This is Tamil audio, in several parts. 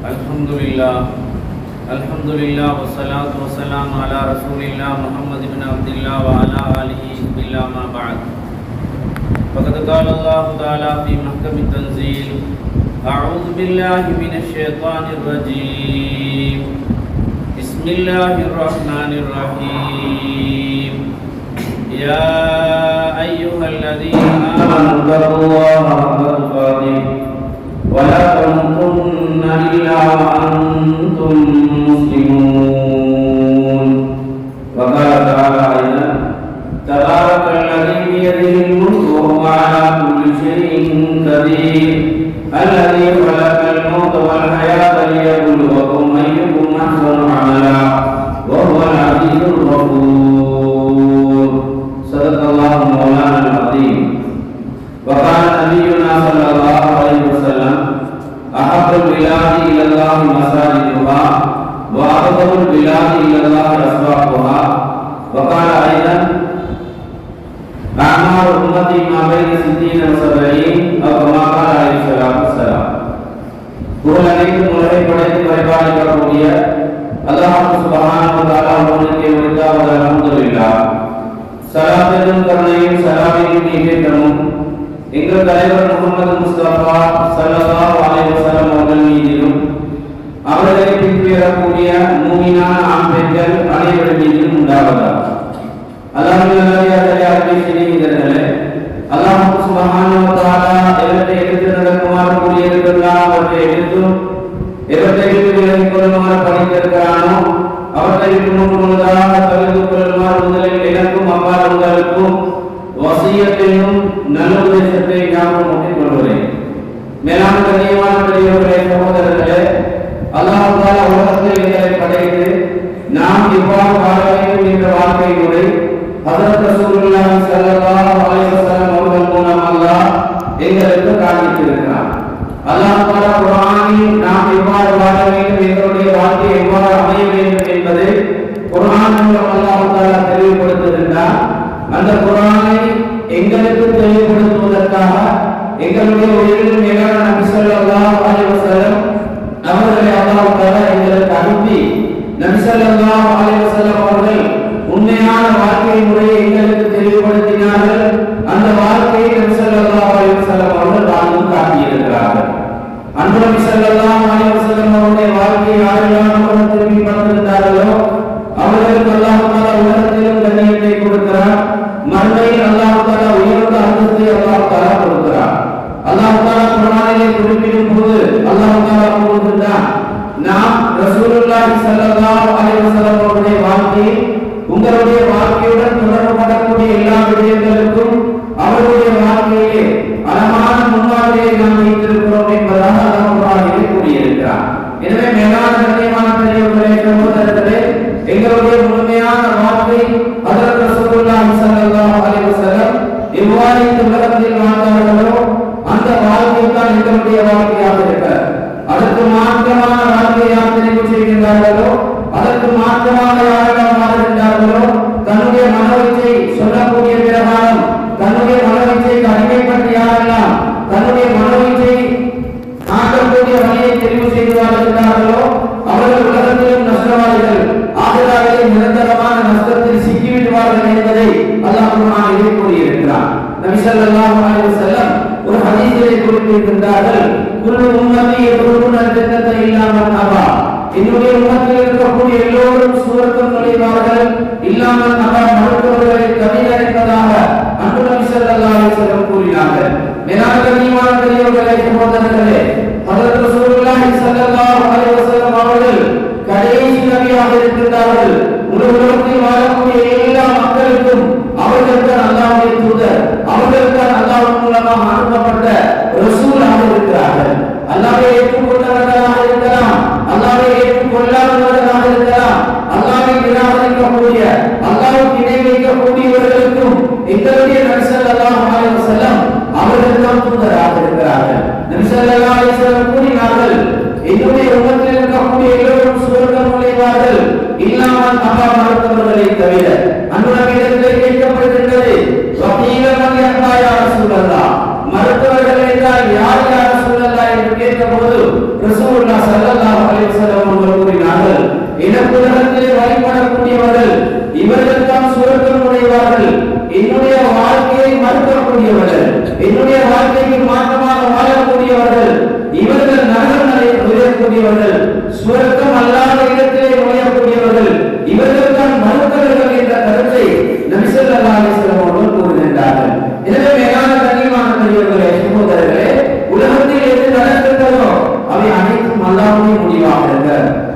Alhamdulillah wassalatu wassalamu ala rasulillah Muhammad ibn Abdullah wa ala alihi billah ma ba'd. Faqad qala Allah ta'ala fi mahkamit tanzil a'udhu billahi minash shaitanir rajim. Bismillahir rahmanir rahim. Ya ayyuhalladzina amanu taqullaha haqqa tuqatih wa la tamutunna illa wa antum muslimun. Wa qala ta'ala aidan tabarakalladzi biyadihi al-mulku wa huwa 'ala kulli shay'in qadir alladzi khalaqal mauta wal hayata liyabluwakum ayyukum ahsanu 'amala wa huwa al-'azizur ghafur. Sadaqallahu maulana al-'azim. Wa qala nabiyyuna sallallahu alaihi wasallam ahabbul biladi ila Allah masajiduha wa abghadul biladi ila Allah aswaquha. Wa qala aidan a'mar ummati ma baina 60 wa 70 aw kama qala alaihi salatu wassalam. புகழ் அனைத்தும் உலகை படைத்து பரிபாலிக்கக்கூடிய அல்லாஹ் சுப்ஹானஹு வ தஆலா ஒருவனுக்கே உரித்தாவதாக அல்ஹம்துலில்லாஹ். ஸலாத்தும் கருணையும் ஸலாமின் ஈடேற்றமும் எங்கள் தலைவர் முஹம்மது முஸ்தபா ஸல்லல்லாஹு அலைஹி வஸல்லம் அவர்கள் மீதிலும் அவர்களை பின்பற்றக்கூடிய மூமினான ஆண் பெண்கள் அனைவரின் மீதிலும் உண்டாவதாக. அல்லாஹ்வின் சிநேகிதர்களே, அல்லாஹ் சுப்ஹானஹு வ தஆலா எவற்றை எடுத்து நடக்குமாறு கூறியிருக்கிறானோ அவற்றை எடுத்தும் எவற்றை விட்டு விலகிக் கொள்ளுமாறு பணித்திருக்கிறானோ அவற்றை விட்டு முழுவதாக தவிர்த்து கொள்ளுமாறு முதலில் எனக்கும் அவ்வாறு உங்களுக்கும் வசியத்தையும் நல்ல உபதேசத்தை ஞாபகம் ஊட்டிக் கொள்கிறேன். மேலான கண்ணியமான பெரியவர்களே, சகோதரர்களே, அல்லாஹ் தஆலா உலகத்தில் எங்களை படைத்து நாம் இவ்வாறு வாழ வேண்டும் என்ற வாழ்க்கை முறை ஹஜ்ரத் ரசூலுல்லாஹி ஸல்லல்லாஹு அலைஹி வஸல்லம் அவர்கள் மூலம் அல்லாஹ் எங்களுக்கு காண்பித்திருக்கிறார். அல்லாஹ் தஆலா குர்ஆனில் நாம் எவ்வாறு வாழ வேண்டும், எங்களுடைய வாழ்க்கை எவ்வாறு அமைய வேண்டும் என்பதை குர்ஆன் மூலம் அல்லாஹ் தஆலா தெளிவுபடுத்துகின்றார். அந்த குர்ஆனை எங்களுக்கு தெளிவுபடுத்துவதற்காக எங்களுடைய உயிரிலும் மேலான நபி ஸல்லல்லாஹு அலைஹி வஸல்லம் அவர்களை அல்லாஹ் தஆலா எங்களுக்கு அனுப்பி நபி ஸல்லல்லாஹு அலைஹி வஸல்லம் அவர்கள் உண்மையான வாழ்க்கை முறையை எங்களுக்கு தெளிவுபடுத்தினார்கள். அந்த வாழ்க்கையை நபி ஸல்லல்லாஹு அலைஹி வஸல்லம் அவர்கள் வாழ்ந்து காட்டியிருக்கிறார்கள். அன்பு நபி ஸல்லல்லாஹு அலைஹி வஸல்லம் அவருடைய வாழ்க்கையை யாரெல்லாம் திரும்பி பார்த்திருந்தார்களோ அவர்களுக்கு அல்லாஹ் தஆலா உலகத்திலும் கண்ணியத்தை கொடுக்கிறார், மறுமையில் அல்லாஹ் தஆலா உயர்ந்த அந்தஸ்தை அல்லாஹ் தஆலா கொடுக்கிறார். அல்லாஹ் தஆலா குர்ஆனிலே குறிப்பிடும் போது அல்லாஹ் தஆலா கூறுகின்றார், நாம் ரசூலுல்லாஹி ஸல்லல்லாஹு அலைஹி வஸல்லம் அவருடைய வாழ்க்கை உங்களுடைய வாழ்க்கையுடன் தொடர்புபடக்கூடிய எல்லா விடயங்களுக்கும் அவருடைய வாழ்க்கையிலே அழகான முன்மாதிரியை நாம் வைத்திருக்கிறோம் என்பதாக அல்லாஹ் குர்ஆனிலே கூறியிருக்கிறார். எனவே மேலான கண்ணியமான பெரியவர்களே, சகோதரர்களே, எங்களுடைய முழுமையான வாழ்க்கை ஹஜ்ரத் ரசூலுல்லாஹி ஸல்லல்லாஹு அலைஹி வஸல்லம் எவ்வாறு இந்த உலகத்தில் வாழ்ந்தார்களோ அந்த வாழ்க்கை தான் எங்களுடைய வாழ்க்கையாக இருக்கிறது. அதற்கு மாற்றமான வாழ்க்கையை யார் தெரிவு செய்கின்றார்களோ, அதற்கு மாற்றமான யாரெல்லாம் வாழ்கின்றார்களோ, தன்னுடைய மனோவிச்சை சொல்லக்கூடிய பிரகாரம் தன்னுடைய மனோவிச்சைக்கு அடிமைப்பட்டு யாரெல்லாம் தன்னுடைய மனோவிச்சை ஆற்றக்கூடிய வழியை தெரிவு செய்து வாழ்கின்றார்களோ அவர்கள் உலகத்திலும் நஷ்டவாதிகள், ஆகிராவிலே நிரந்தரமான நஷ்டத்தில் சிக்கிவிடுவார்கள் என்பதை அல்லாஹ் குர்ஆனிலே கூறியிருக்கிறார். நபி ஸல்லல்லாஹு அலைஹி வஸல்லம் ஒரு ஹதீஸிலே குறிப்பிட்டிருக்கிறார்கள், குல்லு உம்மத்தி யதுகுலுன ஜன்னத இல்லா மன் அபா. என்னுடைய உம்மத்தில் இருக்கக்கூடிய எல்லோரும் சுவர்க்கம் நுழைவார்கள், இல்லாமல் அபா மறுத்தவர்களை கவியறிப்பதாக அன்பு நபி ஸல்லல்லாஹு அலைஹி வஸல்லம் கூறினார்கள். மேலான கண்ணியமான பெரியவர்களே, சகோதரர்களே, ஹஜ்ரத் ரசூலுல்லாஹி ஸல்லல்லாஹு அலைஹி வஸல்லம் அவர்கள் கடைசி நபியாக இருக்கின்றார்கள். முழு உலகத்தில் வாழக்கூடிய எல்லா மக்களுக்கும் அவர்கள் தான் அல்லாஹ்வுடைய தூதர், அவர்கள் தான் அல்லாஹ் மூலமாக அனுப்பப்பட்ட ரசூலாக இருக்கிறார்கள். அல்லாஹ்வை ஏற்றுக்கொண்டவர்களாக இருக்கலாம், அல்லாஹ்வை ஏற்றுக்கொள்ளாதவர்களாக இருக்கலாம், அல்லாஹ்வை நிராகரிக்கக்கூடிய அல்லாஹ்வுக்கு இணை வைக்கக்கூடியவர்களுக்கும் எங்களுடைய நபி ஸல்லல்லாஹு அலைஹி வஸல்லம் அவர்கள் தான் தூதராக இருக்கிறார்கள். நபி ஸல்லல்லாஹு அலைஹி வஸல்லம் கூறினார்கள், என்னுடைய உம்மத்தில் இருக்கக்கூடிய எல்லோரும் சுவர்க்கம் நுழைவார்கள், இல்லாமல் அபா மறுத்தவர்களை தவிர. அன்பு நபியிடத்திலே கேட்கப்படுகின்றது, வகீல மன் யஹ்தா யா ரசூலல்லாஹ், மறுத்தவர்கள் கேட்ட போது ரசூலுல்லாஹ் ஸல்லல்லாஹு அலைஹி வஸல்லம் அவர்கள் கூறினார்கள், எனக்கு உலகத்திலே வழிபடக்கூடியவர்கள் இவர்கள் தான் சுவர்க்கம் நுழைவார்கள். என்னுடைய வாழ்க்கையை மறுக்கக்கூடியவர்கள், என்னுடைய வாழ்க்கைக்கு மாற்றமாக வாழக்கூடியவர்கள் இவர்கள் நரகம் நுழையக்கூடியவர்கள், சுவர்க்கம் அல்லாத இடத்திலே நுழையக்கூடியவர்கள் இவர்கள் தான் மறுத்தவர்கள் என்ற கருத்தை நபி ஸல்லல்லாஹு அலைஹி வஸல்லம் அவர்கள் கூறுகின்றார்கள். எனவே மேலான கண்ணியமான பெரியவர்களே, சகோதரர்களே, உலகத்தில் எது நடக்கின்றதோ அவை அனைத்தும் அல்லாஹ்வுடைய முடிவாக இருக்க.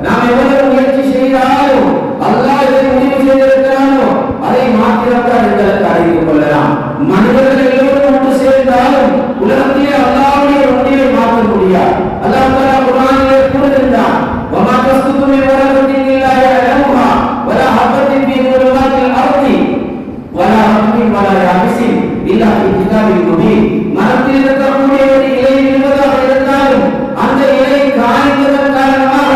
நாம் எவ்வளவு முயற்சி செய்தாலும் அல்லாஹ் எதை முடிவு செய்திருக்கிறானோ அதை மாத்திரம்தான் எங்களுக்கு அறிந்து கொள்ளலாம். மனிதர்கள் எல்லோரும் ஒன்று சேர்ந்தாலும் உலகத்திலே அல்லாஹ்வுடைய முடிவை மாற்ற முடியாது. அல்லாஹ் தஆலா குர்ஆனிலே கூறுகின்றான், வமா தஸ்குது மின் வரகத்தின் இல்லா யஅலமுஹா வலா ஹபத்தின் ஃபீ ظُلُمَاتِல் அர்தி வலா ரத்பின் வலா யாபிஸின் இல்லா ஃபீ கிதாபின் முபீன். மரத்தில் இருக்கக்கூடிய ஒரு இலை விழுவதாக இருந்தாலும் அந்த இலை காய்ந்ததன் காரணமாக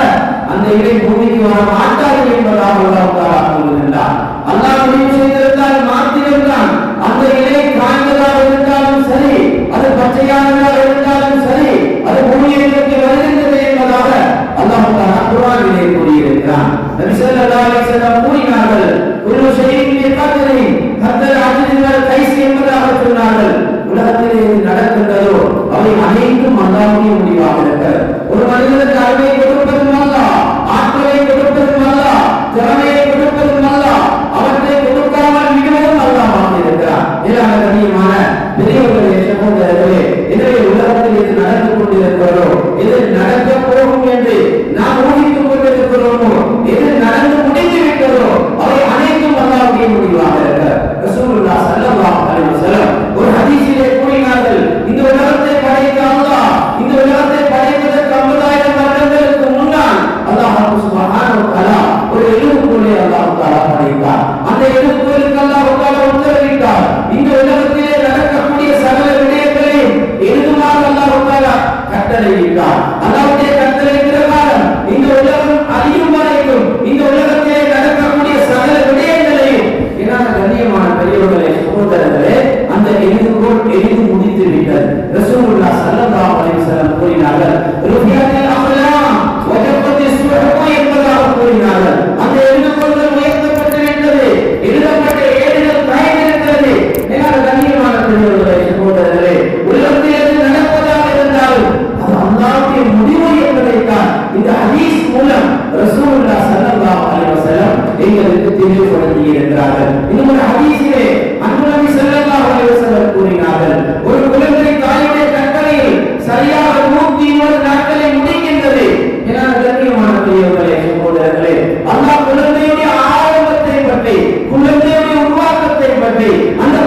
அந்த இலை பூமிக்கு வர மாட்டாது என்பதாக அல்லாஹ் தஆலா கூறுகின்றார். அல்லாஹ் முடிவு செய்திருந்தால் மாத்திரம்தான் அந்த இலை காய்ந்ததாக இருந்தாலும் சரி, அது பச்சையானதாக இருந்தாலும் சரி, அது பூமியை நோக்கி வருகின்றது என்பதாக அல்லாஹ் தஆலா குர்ஆனிலே கூறியிருக்கிறான். நபி ஸல்லல்லாஹு அலைஹி வஸல்லம் கூறினார்கள், குல்லு ஷைஇன் பிகத்ரி ஹத்தல் அஜ்ல் வல் கைஸ் என்பதாக சொன்னார்கள். உலகத்திலே நடக்கின்றதோ அவை அனைத்தும் அல்லாஹ்வுடைய முடிவாக இருக்கிறது. ஒரு மனிதனுக்கு அறிவை கொடுப்பதும் அல்லாஹ், ஆற்றலை கொடுப்பதும் அல்லாஹ், திறமையை கொடுப்பதும் அல்லாஹ், அவற்றை கொடுக்காமல் விடுவதும் அல்லாஹ்வாக இருக்கிறார். மேலான கண்ணியமான பெரியவர்களே, சகோதரர்களே, எனவே உலகத்தில் எது நடந்து கொண்டிருக்கிறதோ, எது நடக்கப் போகும் என்று நாம் ஊகித்துக் கொண்டிருக்கிறோமோ, எது நடந்து முடிந்து விட்டதோ அவை அனைத்தும் அல்லாஹ்வுடைய முடிவாக இருக்கிறது. ரசூலுல்லாஹ் ஸல்லல்லாஹு அலைஹி வஸல்லம் ஒரு ஹதீஸிலே கூறினார்கள், இந்த உலகத்தை படைத்த அல்லாஹ் இந்த உலகத்தை படைப்பதற்கு 50000 வருடங்களுக்கு முன்னால் அல்லாஹ் சுப்ஹானஹு வ தஆலா ஒரு எழுப்புகோலை அல்லாஹ் தஆலா படைத்தார். அந்த எழுப்புகோலுக்கு அல்லாஹ் தஆலா உத்தரவிட்டார். இந்த உலகத்திலே நடக்கக்கூடிய சகல விடயங்களையும் எழுதுமாறு அல்லாஹ் தஆலா கட்டளையிட்டார். அல்லாஹ்வுடைய கட்டளை பிரகாரம் இந்த உலகம் அழியும் வரைக்கும் இந்த உலகத்திலே நடக்கக்கூடிய சகல விடயங்களையும் என்னால கண்ணியமான பெரியவர்களே, சகோதரர்களே, அந்த எழுதுகோல் எழுதி முடித்து விட்டது. ரசூலுல்லாஹ் ஸல்லல்லாஹு அலைஹி வஸல்லம் கூறினார்கள், ருஃபியத்தில் அக்லாம் வஜபத்திஸ் சுஹூப் என்பதாக கூறினார்கள். அந்த எழுதுகோல்கள் உயர்த்தப்பட்டு விட்டது, எழுதப்பட்ட ஏடுகள் காய்ந்திருக்கிறது. என்னால கண்ணியமான பெரியவர்களே, சகோதரர்களே, உலகத்தில் எது நடப்பதாக இருந்தாலும் அது அல்லாஹ்வுடைய முடிவு என்பதைத்தான் இந்த ஹதீஸ் மூலம் ரசூலுல்லாஹ் ஸல்லல்லாஹு அலைஹி வஸல்லம் எங்களுக்கு தெளிவுபடுத்தி இருக்கிறார்கள். இன்னொரு ஹதீஸிலே அன்பு நபி ஸல்லல்லாஹு அலைஹி வஸல்லம் கூறினார்கள், ஒரு குழந்தை தாயுடைய கட்டளையில் சரியாக 120 நாட்களை முடிக்கின்றது. என கண்ணியமான பெரியவர்களே, சகோதரர்களே, அல்லாஹ் குழந்தையுடைய ஆரம்பத்தை பற்றி, குழந்தையுடைய உருவாக்கத்தை பற்றி, அந்த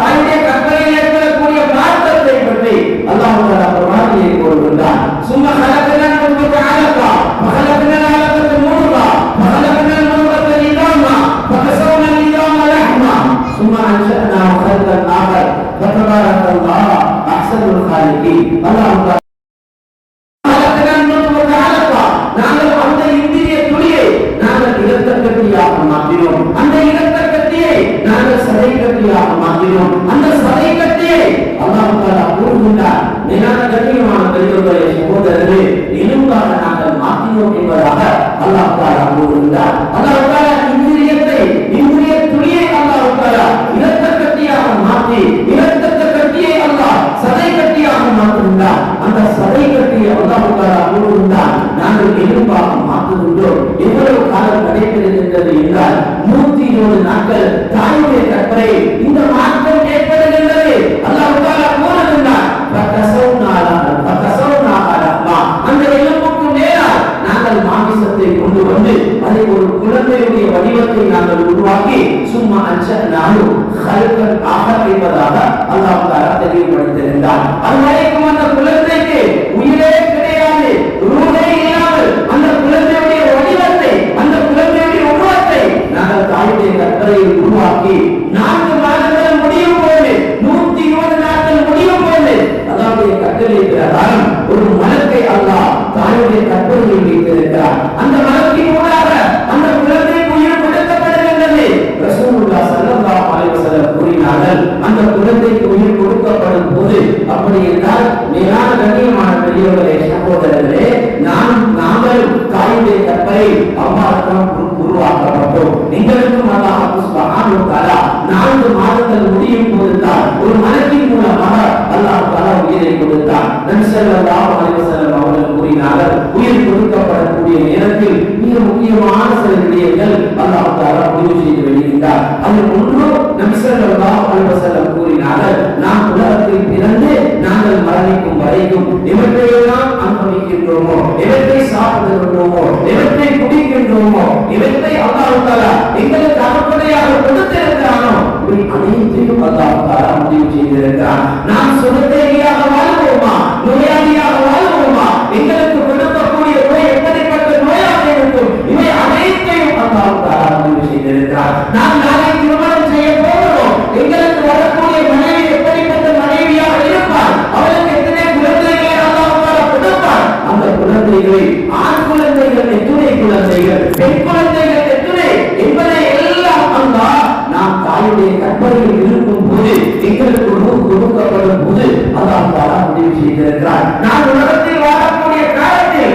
தாயுடைய கட்டளையில் ஏற்படக்கூடிய மாற்றத்தை பற்றி அல்லாஹ் தஆலா குர்ஆனிலே கூறுகின்றார். சும்மா ஹலகனா நுத்ஃபத அலகா வஹலகனா அலகத முர்கா வஹலகனா முர்கத இதாமா ஃபகஸௌனா இதாமா லஹ்மா சும்மா அன்ஷஅனா ஹல்கன் ஆகர் ஃபதபாரக்கல்லாஹு அஹ்ஸனுல் காலிகீன். அல்லாஹ் ஹலகனா நுத்ஃபத அலகா, நாங்கள் அந்த இந்திரிய துளியை நாங்கள் இரத்தக்கட்டியாக மாற்றினோம். அந்த இரத்தக்கட்டியை நாங்கள் சதைக்கட்டியாக மாற்றினோம். அந்த சதைக்கட்டியை அல்லாஹ் தஆலா கூறுகின்றார், மேலான கண்ணியமான பெரியவர்களே, சகோதரர்களே, எலும்பாக நாங்கள் மாற்றினோம் என்பதாக அல்லாஹ் தஆலா கூறுகின்றார். அல்லாஹ் தஆலா இந்திரிய துளியை அல்லாஹ் தஆலா இரத்தக்கட்டியாக மாற்றி இரத்தக்கட்டியை அல்லாஹ் சதைக்கட்டியாக மாற்றுகின்றார். அந்த சதைக்கட்டியை அல்லாஹ் தஆலா கூறுகின்றார், நாங்கள் எலும்பாக மாற்றுகின்றோம். எவ்வளவு காலம் நடைபெறுகின்றது என்றால் 120 நாட்கள் தாயுடைய கற்பனை இந்த மாற்றம் ஏற்படுகின்றது. அல்லாஹ் தஆலா கூறுகின்றார், அந்த எலும்புக்கு மேலால் நாங்கள் மாமிசத்தை கொண்டு வந்து அதை ஒரு குழந்தையுடைய வடிவத்தை நாங்கள் உருவாக்கி சும்மா அன்ஷஅனாஹு ஹல்கன் ஆகர் என்பதாக அல்லாஹ் தஆலா தெளிவுபடுத்தியிருந்தார். அதுவரைக்கும் அந்த குழந்தைக்கு உயிரே கிடையாது, ரூஹே இல்லாமல் அந்த குழந்தையுடைய வடிவத்தை, அந்த குழந்தையுடைய உருவத்தை நாங்கள் தாயுடைய கற்பனையில் உருவாக்கி 4 மாதங்கள் முடியும் போது 120 நாட்கள் முடியும் போது அல்லாஹ்வுடைய கட்டளை பிரகாரம் ஒரு மலக்கை அல்லாஹ் தாயுடைய கற்பனையில் வைத்திருக்கிறார். அந்த மலக்கின் மூலமாக அந்த குழந்தைக்கு உயிர் கொடுக்கப்படுகின்றது. ரசூலுல்லாஹ் ஸல்லல்லாஹு அலைஹி வஸல்லம் கூறினார்கள், அந்த குழந்தைக்கு உயிர் கொடுக்கப்படும் போது அப்படி என்றால் மேலான சகோதரர்களே, நாங்கள் தாயுடைய கற்பை அம்மாவுக்கும் உருவாக்கப்பட்டோம். எங்களுக்கும் அல்லாஹ் சுப்ஹானஹு வ தஆலா 4 மாதங்கள் முடியும் போதுதான் ஒரு மலக்கின் மூலமாக அல்லாஹ் தஆலா உயிரை கொடுத்தார். நபி ஸல்லல்லாஹு அலைஹி வஸல்லம் அவர்கள் கூறினார்கள், உயிர் கொடுக்கப்படக்கூடிய நேரத்தில் மிக முக்கியமான சில விடயங்கள் அல்லாஹ் தஆலா முடிவு செய்து வெளியிட்டார். அதில் ஒன்று நபி ஸல்லல்லாஹு அலைஹி வஸல்லம் கூறினார்கள், நாம் உலகத்தில் பிறந்து நாங்கள் மரணிக்கும் வரைக்கும் எவற்றையெல்லாம் அனுபவிக்கின்றோமோ, எவற்றை சாப்பிடுகின்றோமோ, எவற்றை குடிக்கின்றோமோ, எவற்றை அல்லாஹ் தஆலா எங்களுக்கு அனுப்படையாக கொடுத்திருக்கிறானோ இவை அனைத்தையும் அல்லாஹ் தஆலா முடிவு செய்திருக்கிறார். நாம் சுகதேகியாக வாழ்வோமா, நோயாளியாக வாழ்வோமா, எங்களுக்கு கொடுக்கக்கூடிய நோய் எப்படிப்பட்ட நோயாக இருக்கும், இவை அனைத்தையும் அல்லாஹ் தஆலா முடிவு செய்திருக்கிறார். நாம் நாளை திருமணம் செய்ய போகிறோம், எங்களுக்கு வரக்கூடிய மனைவி எப்படிப்பட்ட மனைவியாக இருப்பார், அவளுக்கு எத்தனை குழந்தைகளை அல்லாஹ் தஆலா கொடுப்பார், அந்த குழந்தைகளை ஆண் குழந்தைகள் எத்தனை குழந்தைகள், பெண் குழந்தைகள் எத்தனை என்பதை எல்லாம் அல்லாஹ் நாம் தாயுடைய கற்பனையில் இருக்கும் போது எங்களுக்கு கொடுக்கப்படும் போது அல்லாஹ் தஆலா முடிவு செய்திருக்கிறார். நான் உலகத்தில் வாழக்கூடிய காலத்தில்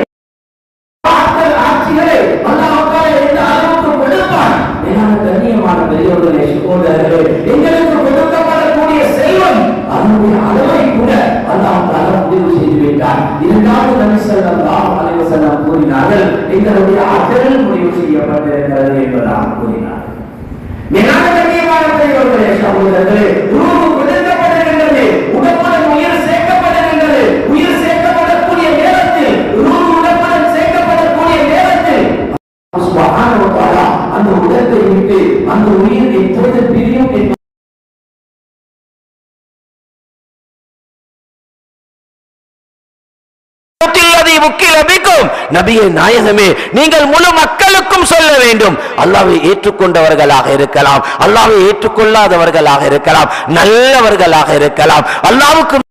ஆட்சிகளை அல்லாஹ் தஆலா எந்த அளவுக்கு கொடுப்பார். மேலான கண்ணியமான பெரியவர்களே, சகோதரர்களே, எங்களுக்கு கொடுக்கப்படக்கூடிய செல்வம் அதனுடைய அளவை கூட அல்லாஹ் தஆலா முடிவு செய்து விட்டார். இரண்டாவது நபி ஸல்லல்லாஹு அலைஹி வஸல்லம் கூறினார்கள், எங்களுடைய அஜல் முடிவு செய்யப்பட்டிருக்கிறது என்பதாக கூறினார். மேலான கண்ணியமான பெரியவர்களே, சகோதரர்களே, ரூஹ் கொடுக்கப்படுகின்றது, உடம்புடன் உயிர் சேர்க்கப்படுகின்றது. உயிர் சேர்க்கப்படக்கூடிய நேரத்தில், ரூஹ் உடம்புடன் சேர்க்கப்படக்கூடிய நேரத்தில் அல்லாஹ் சுப்ஹானஹு வ தஆலா அந்த உடலை விட்டு அந்த உயிர் எப்போது பிரியும் நபியே நாயகமே, நீங்கள் முழு மக்களுக்கும் சொல்ல வேண்டும், அல்லாஹ்வை ஏற்றுக்கொண்டவர்களாக இருக்கலாம், அல்லாஹ்வை ஏற்றுக்கொள்ளாதவர்களாக இருக்கலாம், நல்லவர்களாக இருக்கலாம், அல்லாஹ்வுக்கு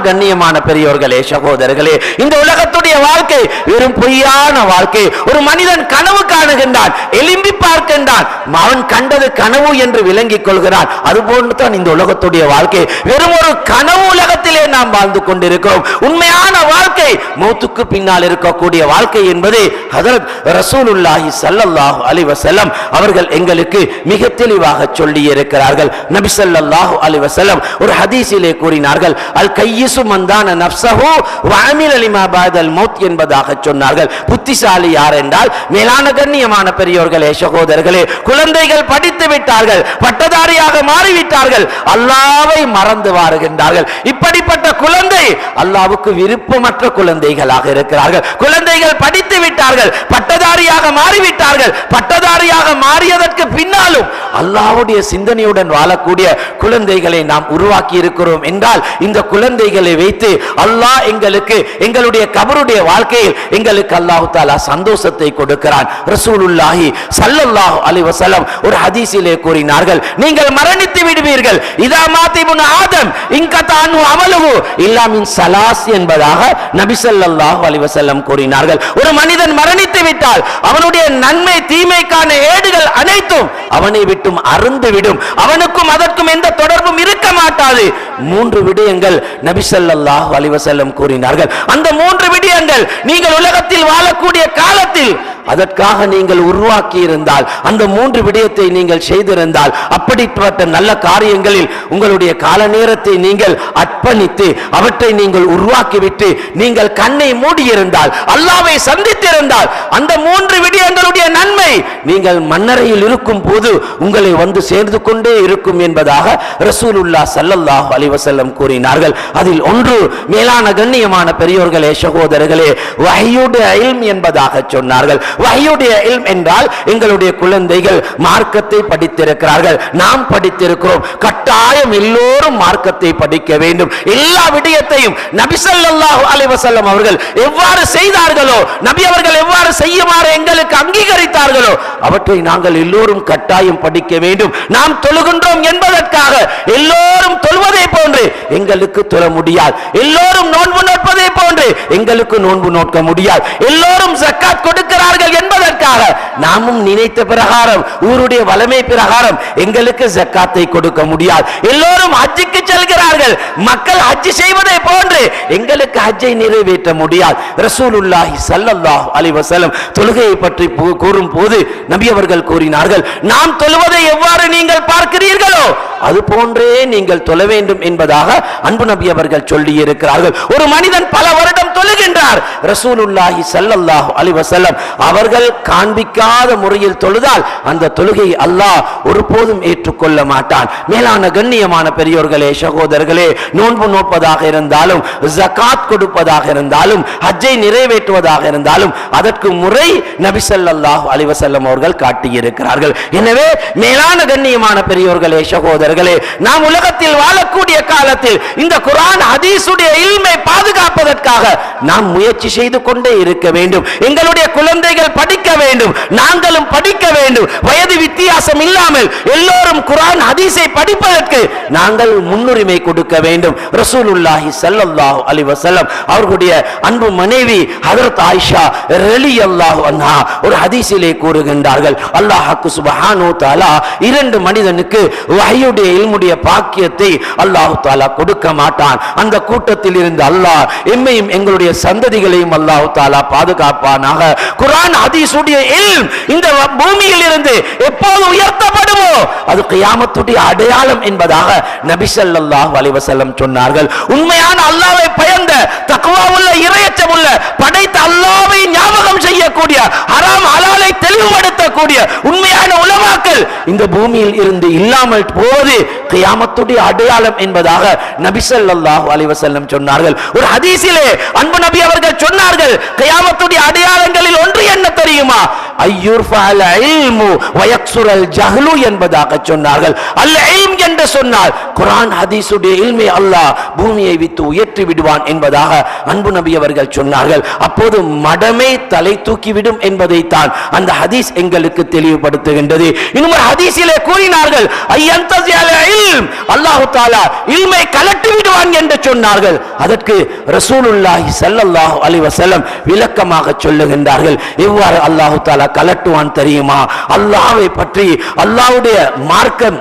கண்ணியமான பெரியோர்களே, சகோதரர்களே, இந்த உலகத்துடைய வாழ்க்கை வெறும் பொய்யான வாழ்க்கை. ஒரு மனிதன் கனவு காணுகின்றான், எலும்பி பார்க்கின்றான், அவன் கண்டது கனவு என்று விளங்கிக் கொள்கிறான். அதுபோன்று தான் இந்த உலகத்துடைய வாழ்க்கை. வெறும் ஒரு கனவு உலகத்திலே நாம் வாழ்ந்து கொண்டிருக்கிறோம். உண்மையான வாழ்க்கை, மௌத்துக்கு பின்னால் இருக்கக்கூடிய வாழ்க்கை என்பது ஹஜ்ரத் ரசூலுல்லாஹி ஸல்லல்லாஹு அலைஹி வஸல்லம் அவர்கள் எங்களுக்கு மிக தெளிவாக சொல்லி இருக்கிறார்கள். நபி ஸல்லல்லாஹு அலைஹி வஸல்லம் ஒரு ஹதீஸிலே கூறினார்கள், அல் கையிசு மந்தான நஃப்ஸஹு வ அமில லிமா பஅதல் மௌத் என்பதாக சொன்னார்கள். புத்திசாலி யார் என்றால், மேலான கண்ணியமான பெரியோர்களே, சகோதரர்களே, குழந்தைகள் படித்து விட்டார்கள், பட்டதாரியாக மாறிவிட்டார்கள், அல்லாஹ்வை மறந்து வாழுகின்றார்கள். இப்படிப்பட்ட குழந்தை அல்லாஹ்வுக்கு விருப்பமற்ற குழந்தைகளாக இருக்கிறார்கள். குழந்தைகள் படித்து விட்டார்கள், பட்டதாரியாக மாறிவிட்டார்கள், பட்டதாரியாக மாறியதற்கு பின்னாலும் அல்லாஹ்வுடைய சிந்தனையுடன் வாழக்கூடிய குழந்தைகளை நாம் உருவாக்கி இருக்கிறோம் என்றால், இந்த குழந்தைகளை வைத்து அல்லாஹ் எங்களுக்கு எங்களுடைய கபருடைய வாழ்க்கையில் எங்களுக்கு அல்லாஹ் தஆலா சந்தோஷத்தை கொடுக்கிறான். ரசூலுல்லாஹி ஸல்லல்லாஹு அலைஹி வஸல்லம் ஒரு ஹதீஸிலே கூறினார்கள், நீங்கள் மரணித்து விடுவீர்கள், இதா மாத்திபுன் ஆதம் இன்கதானு அமலுஹு இல்லா மின் ஸலாஸ் என்பதாக நபி ஸல்லல்லாஹு அலைஹி வஸல்லம் கூறினார்கள். ஒரு மனிதன் மரணித்து விட்டால் அவனுடைய நன்மை தீமைக்கான ஏடுகள் அனைத்தும் அவனை விட்டும் அறுந்து விடும். அவனுக்கும் அதற்கும் எந்த தொடர்பும் இருக்க மாட்டாது. 3 விடயங்கள் நபி ஸல்லல்லாஹு அலைஹி வஸல்லம் கூறினார்கள். அந்த 3 விடயங்கள் நீங்கள் உலகத்தில் வாழக்கூடிய காலத்தில் அதற்காக நீங்கள் உருவாக்கி இருந்தால், அந்த 3 விடயத்தை நீங்கள் செய்திருந்தால், அப்படிப்பட்ட நல்ல காரியங்களில் உங்களுடைய கால நேரத்தை நீங்கள் அர்ப்பணித்து அவற்றை நீங்கள் உருவாக்கிவிட்டு நீங்கள் கண்ணை மூடியிருந்தால், அல்லாஹ்வை சந்தித்திருந்தால், அந்த 3 விடயங்களுடைய நன்மை நீங்கள் மன்னரையில் இருக்கும் போது உங்களை வந்து சேர்ந்து கொண்டே இருக்கும் என்பதாக ரசூலுல்லாஹ் ஸல்லல்லாஹு அலைஹி வஸல்லம் கூறினார்கள். அதில் ஒன்று, மேலான கண்ணியமான பெரியோர்களே, சகோதரர்களே, வஹ்யுடைய இல்ம் என்பதாக சொன்னார்கள். வஹ்யுடைய இல்ம் என்றால் எங்களுடைய குழந்தைகள் மார்க்கத்தை படித்திருக்கிறார்கள், நாம் படித்திருக்கிறோம். கட்டாயம் எல்லோரும் மார்க்கத்தை படிக்க வேண்டும். எல்லா விடயத்தையும் நபி ஸல்லல்லாஹு அலைஹி வஸல்லம் அவர்கள் எவ்வாறு செய்தார்களோ, நபி அவர்கள் எவ்வாறு செய்யுமாறு எங்களுக்கு அங்கீகரித்தார்களோ அவற்றை நாங்கள் எல்லோரும் கட்டாயம் படிக்க வேண்டும். நாம் தொழுகின்றோம் என்பதற்காக எல்லோரும் தொழுவதை போன்று எங்களுக்கு தொழ முடியாது. எல்லோரும் நோன்பு நோட்பதை போன்று எங்களுக்கு நோன்பு நோக்க முடியாது. எல்லோரும் ஜக்காத் கொடுக்கிறார்கள் என்பதற்காக நாமும் நினைத்த பிரகாரம், ஊருடைய வளமை பிரகாரம் எங்களுக்கு ஜக்காத்தை கொடுக்க முடியாது. எல்லோரும் ஹஜ்ஜுக்கு செல்கிறார்கள், மக்கள் ஹஜ் செய்வதை போன்று எங்களுக்கு ஹஜ்ஜை நிறைவேற்ற முடியாது. ரசூலுல்லாஹி ஸல்லல்லாஹு அலைஹி வஸல்லம் தொழுகையை பற்றி கூறும் போது நபி அவர்கள் கூறினார்கள், நாம் தொழுவதை எவ்வாறு நீங்கள் பார்க்கிறீர்களோ அது போன்றே நீங்கள் தொழ வேண்டும் என்பதாக அன்பு நபி அவர்கள் சொல்லி இருக்கிறார்கள். ஒரு மனிதன் பல வருடம் தொழுகின்றார், ரசூலுல்லாஹி ஸல்லல்லாஹு அலைஹி வஸல்லம் அவர்கள் காண்பிக்காத முறையில் தொழுதால் அந்த தொழுகை அல்லாஹ் ஒருபோதும் ஏற்றுக்கொள்ள மாட்டான். மேலான கண்ணியமான பெரியோர்களே, சகோதரர்களே, நோன்பு நோட்பதாக இருந்தாலும், ஜகாத் கொடுப்பதாக இருந்தாலும், ஹஜ்ஜை நிறைவேற்றுவதாக இருந்தாலும் அதற்கு முறை நபி ஸல்லல்லாஹு அலைஹி வஸல்லம் அவர்கள் காட்டியிருக்கிறார்கள். எனவே மேலான கண்ணியமான பெரியோர்களே, சகோதரர்களே, நாம் உலகத்தில் வாழக்கூடிய காலத்தில் இந்த குர்ஆன் ஹதீஸுடைய இல்மை பாதுகாப்பதற்காக நாம் முயற்சி செய்து கொண்டே இருக்க வேண்டும். எங்களுடைய குழந்தைகள் படிக்க வேண்டும், நாங்களும் படிக்க வேண்டும். வயது வித்தியாசம் இல்லாமல் எல்லோரும் குர்ஆன் ஹதீஸை படிப்பதற்கு நாங்கள் முன்னுரிமை கொடுக்க வேண்டும். ரசூலுல்லாஹி ஸல்லல்லாஹு அலைஹி வஸல்லம் அவர்களுடைய அன்பு மனைவி ஹஜ்ரத் ஆயிஷா ரலியல்லாஹு அன்ஹா ஒரு ஹதீஸிலே கூறுகின்றார்கள், அல்லாஹ் சுப்ஹானஹு வ தஆலா 2 மனிதனுக்கு வஹ்யுடைய இல்முடைய பாக்கியத்தை அல்லாஹ் தஆலா கொடுக்க மாட்டான். அந்த கூட்டத்தில் இருந்து அல்லாஹ் எம்மையும் எங்களுடைய சந்ததிகளையும் அல்லாஹ் தஆலா பாதுகாப்பானாக. குர்ஆன் ஹதீஸுடைய இல்ம் இந்த பூமியில் இருந்து எப்போது உயர்த்தப்படுமோ அது கியாமத்துடைய அடையாளம் என்பதாக நபி ஸல்லல்லாஹு அலைஹி வஸல்லம் சொன்னார்கள். உண்மையான அல்லாஹ்வை பயந்த, தக்வா உள்ள, இறையச்சம் உள்ள, படைத்த அல்லாஹ்வை ஞாபகம் செய்யக்கூடிய, ஹராம் ஹலாலை தெளிவுபடுத்தக்கூடிய உண்மையான உலமாக்கள் இந்த பூமியில் இருந்து இல்லாமல் போவது கியாமத்துடைய அடையாளம் என்பதாக நபி ஸல்லல்லாஹு அலைஹி வஸல்லம் சொன்னார்கள். ஒரு ஹதீஸிலே அன்பு நபி அவர்கள் சொன்னார்கள், கியாமத்துடைய அடையாளங்களில் ஒன்று என்ன தெரியுமா? ஐயுர்ஃபஅல் இல்மு வ யக்ஸுரல் ஜஹ்லு என்பதாக சொன்னார்கள். அல் இல்ம் என்று சொன்னால் குர்ஆன் ஹதீஸுடைய இல்மை அல்லாஹ் பூமியை விட்டு உயர்த்தி விடுவான் என்பதாக அன்பு நபி அவர்கள் சொன்னார்கள். அப்போது மடமை தலை தூக்கிவிடும் என்பதை தான் அந்த ஹதீஸ் எங்களுக்கு தெளிவுபடுத்துகின்றது. இன்னும் ஒரு ஹதீஸிலே கூறினார்கள், ஐயன்தஸில் இல்ம், அல்லாஹ் தஆலா இல்மை கலட்டி விடுவான் என்று சொன்னார்கள். அதற்கு ரசூலுல்லாஹி ஸல்லல்லாஹு அலைஹி வஸல்லம் விளக்கமாக சொல்லுகின்றார்கள். எவ்வாறு அல்லாஹ் தஆலா கலட்டுவான் தெரியுமா? அல்லாஹ்வை பற்றி, அல்லாஹ்வுடைய மார்க்கம்,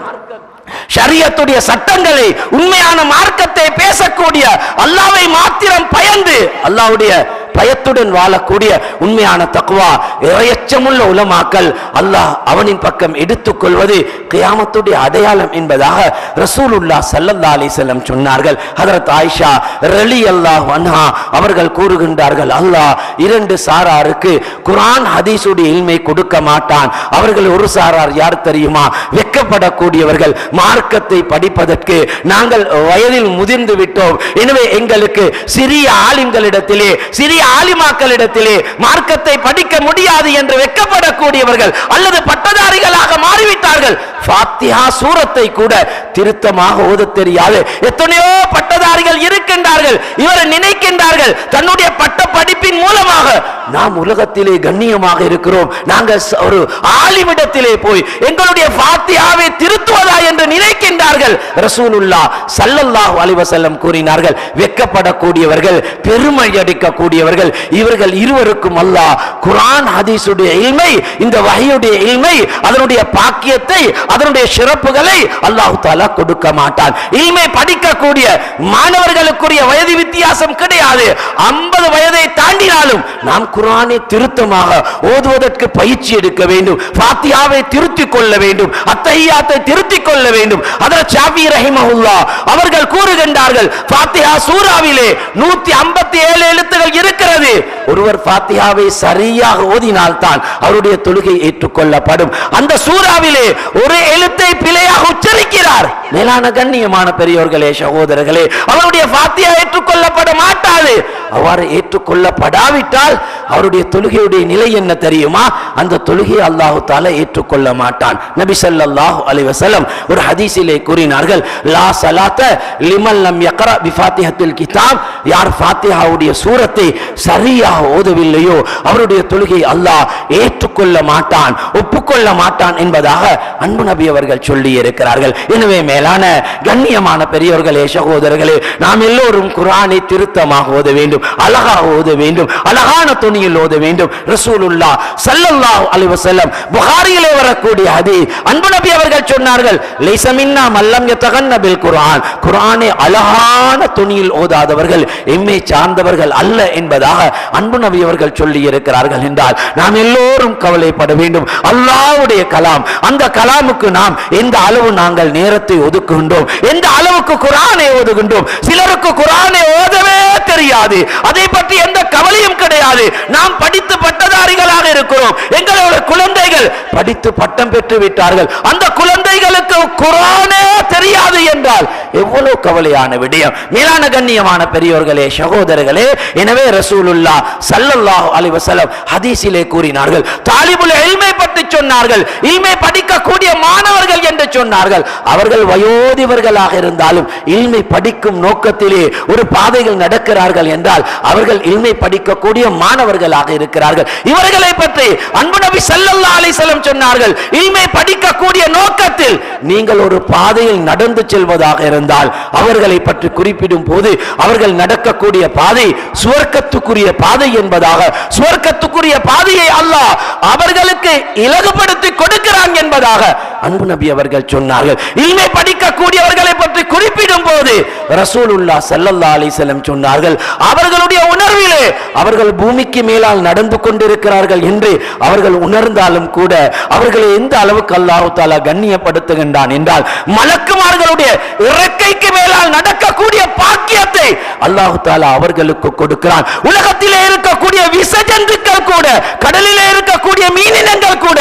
ஷரியத்துடைய சட்டங்களை, உண்மையான மார்க்கத்தை பேசக்கூடிய, அல்லாஹ்வை மாத்திரம் பயந்து அல்லாஹ்வுடைய பயத்துடன் வாழக்கூடிய உண்மையான தக்வா இறையச்சமுள்ள உலமாக்கள் அல்லாஹ் அவனின் பக்கம் எடுத்துக் கொள்வது கியாமத்துடைய அடையாளம் என்பதாக ரசூலுல்லாஹ் ஸல்லல்லாஹு அலைஹி வஸல்லம் சொன்னார்கள். ஹஜ்ரத் ஆயிஷா ரலியல்லாஹு அன்ஹா அவர்கள் கூறுகின்றார்கள், அல்லாஹ் 2 சாராருக்கு குர்ஆன் ஹதீஸுடைய இல்மை கொடுக்க மாட்டான். அவர்கள் ஒரு சாரார் யார் தெரியுமா? வெட்கப்படக்கூடியவர்கள். மார்க்கத்தை படிப்பதற்கு நாங்கள் வயதில் முதிர்ந்து விட்டோம், எனவே எங்களுக்கு சிறிய ஆலிம்களிடத்திலே, சிறிய ஆலிமாக்களிடத்திலே மார்க்கத்தை படிக்க முடியாது என்று வெட்கப்படக்கூடியவர்கள் அல்லது பட்டதாரிகளாக மாறிவிட்டார்கள். ஃபாத்திஹா சூரத்தை கூட திருத்தமாக ஓத தெரியாது எத்தனையோ பட்டதாரிகள் இருக்கின்றார்கள். இவர் நினைக்கின்றார்கள் தன்னுடைய பட்ட படிப்பின் மூலமாக நாம் உலகத்திலே கண்ணியமாக இருக்கிறோம், நாங்கள் ஒரு ஆலிமிடத்திலே போய் எங்களுடைய ஃபாத்திஹாவை திருத்துவதா என்று நினைக்கின்றார்கள். ரசூலுல்லாஹ் ஸல்லல்லாஹு அலைஹி வஸல்லம் கூறினார்கள், வெட்கப்படக்கூடியவர்கள், பெருமை அடிக்கக்கூடியவர்கள், இவர்கள் இருவருக்கும் அல்லாஹ் குர்ஆன் ஹதீஸுடைய இல்மை, இந்த வஹ்யுடைய இல்மை, அதனுடைய பாக்கியத்தை, அதனுடைய சிறப்புகளை அல்லாஹ் தஆலா கொடுக்க மாட்டான். இல்மை படிக்கக்கூடிய மாணவர்களுக்குரிய வயது வித்தியாசம் கிடையாது. 50 வயதை தாண்டினாலும் நாம் குர்ஆனை திருத்தமாக ஓதுவதற்கு பயிற்சி எடுக்க வேண்டும். ஃபாத்திஹாவை திருத்திக் கொள்ள வேண்டும், அத்தஹியாத்தை திருத்திக் கொள்ள வேண்டும். ஹஜ்ரத் ஷாஃபி ரஹிமஹுல்லாஹ் அவர்கள் கூறுகின்றார்கள், ஃபாத்திஹா சூராவிலே 157 எழுத்துக்கள் இருக்கிறது. ஒருவர் ஃபாத்திஹாவை சரியாக ஓதினால் தான் அவருடைய தொழுகை ஏற்றுக்கொள்ளப்படும். அந்த சூராவிலே ஒரு எழுத்தை பிழையாக உச்சரிக்கிறார், மேலான கண்ணியமான பெரியோர்களே சகோதரர்களே, அவருடைய ஃபாத்திஹா ஏற்றுக்கொள்ளப்பட மாட்டாது. அவ்வாறு ஏற்றுக்கொள்ளப்படாவிட்டால் அவருடைய தொழுகையுடைய நிலை என்ன தெரியுமா? அந்த தொழுகையை அல்லாஹ் தஆலா ஏற்றுக்கொள்ள மாட்டான். நபி ஸல்லல்லாஹு அலைஹி வஸல்லம் ஒரு ஹதீஸிலே கூறினார்கள், லா ஸலாத்த லிமன் லம் யக்ரா பிஃபாத்திஹத்தில் கிதாப், யார் ஃபாத்திஹாவுடைய சூரத்தை சரியாக ஓதவில்லையோ அவருடைய தொழுகை அல்லாஹ் ஏற்றுக்கொள்ள மாட்டான், ஒப்புக்கொள்ள மாட்டான் என்பதாக அன்பு நபி அவர்கள் சொல்லி இருக்கிறார்கள். எனவே மேலான கண்ணியமான பெரியோர்களே சகோதரர்களே, நாம் எல்லோரும் குர்ஆனை திருத்தமாக ஓத வேண்டும், அழகாக ஓத வேண்டும், அழகான துணியில் ஓத வேண்டும். ரசூலுல்லாஹ் ஸல்லல்லாஹு அலைஹி வஸல்லம் புகாரியிலே வரக்கூடிய ஹதீஸ், அன்பு நபி அவர்கள் சொன்னார்கள், லைஸ மின்னா மல்லம் யதகன்ன பில் குர்ஆன், குர்ஆனை அழகான துணியில் ஓதாதவர்கள் எம்மை சார்ந்தவர்கள் அல்ல என்பதாக அன்பு நபி அவர்கள் சொல்லி இருக்கிறார்கள் என்றால் நாம் எல்லோரும் கவலைப்பட வேண்டும். அல்லாஹ்வுடைய கலாம், அந்த கலாமுக்கு நாம் எந்த அளவு நாங்கள் நேரத்தை ஒதுக்குகின்றோம், எந்த அளவுக்கு குர்ஆனை ஓதுகின்றோம். சிலருக்கு குர்ஆனை ஓதவே தெரியாது, அதை பற்றி எந்த கவலையும் கிடையாது. நாம் படித்து பட்டதாரிகளாக இருக்கிறோம், எங்களோட குழந்தைகள் படித்து பட்டம் பெற்று விட்டார்கள், அந்த குழந்தைகளுக்கு குர்ஆனே தெரியாது என்றால் எவ்வளவு கவலையான விடயம். மேலான கண்ணியமான பெரியோர்களே சகோதரர்களே, எனவே ரசூலுல்லாஹ் ஸல்லல்லாஹு அலைஹி வஸல்லம் ஹதீஸிலே கூறினார்கள், தாலிபுல் இல்மை பற்றி சொன்னார்கள், இல்மை படிக்கக்கூடிய மாணவர்கள் என்று சொன்னார்கள். அவர்கள் வயோதிபர்களாக இருந்தாலும் இல்மை படிக்கும் நோக்கத்திலே ஒரு பாதையில் நடக்கிறார்கள் என்றால் அவர்கள் இல்மை படிக்கக்கூடிய மாணவர்களாக இருக்கிறார்கள். இவர்களை பற்றி அன்பு நபி ஸல்லல்லாஹு அலைஹி வஸல்லம் சொன்னார்கள், இல்மை படிக்கக்கூடிய நோக்கத்தில் நீங்கள் ஒரு பாதையில் நடந்து செல்வதாக இருந்தால் அவர்களை பற்றி குறிப்பிடும் போது அவர்கள் நடக்கக்கூடிய பாதை சுவர்க்கத்துக்குரிய பாதை என்பதாக, சுவர்க்கத்துக்குரிய பாதையை அல்லாஹ் அவர்களுக்கு இலகுபடுத்தி கொடுக்கிறான் என்பதாக அன்பு நபி அவர்கள் சொன்னார்கள். இல்மை படிக்கக்கூடியவர்களை பற்றி குறிப்பிடும் போது ரசூலுல்லாஹ் ஸல்லல்லாஹு அலைஹி வஸல்லம் சொன்னார்கள், அவர்களுடைய உணர்விலே அவர்கள் பூமிக்கு மேலால் நடந்து கொண்டிருக்கிறார்கள் என்று அவர்கள் உணர்ந்தாலும் கூட அவர்களை எந்த அளவுக்கு அல்லாஹ் தஆலா கண்ணியப்படுத்துகின்றான் என்றால் மலக்குமார்களுடைய இறக்கைக்கு மேலால் நடக்கக்கூடிய பாக்கியத்தை அல்லாஹ் தஆலா அவர்களுக்கு கொடுக்கிறான். உலகத்திலே இருக்கக்கூடிய விஷஜந்துக்கள் கூட, கடலிலே இருக்கக்கூடிய மீனினங்கள் கூட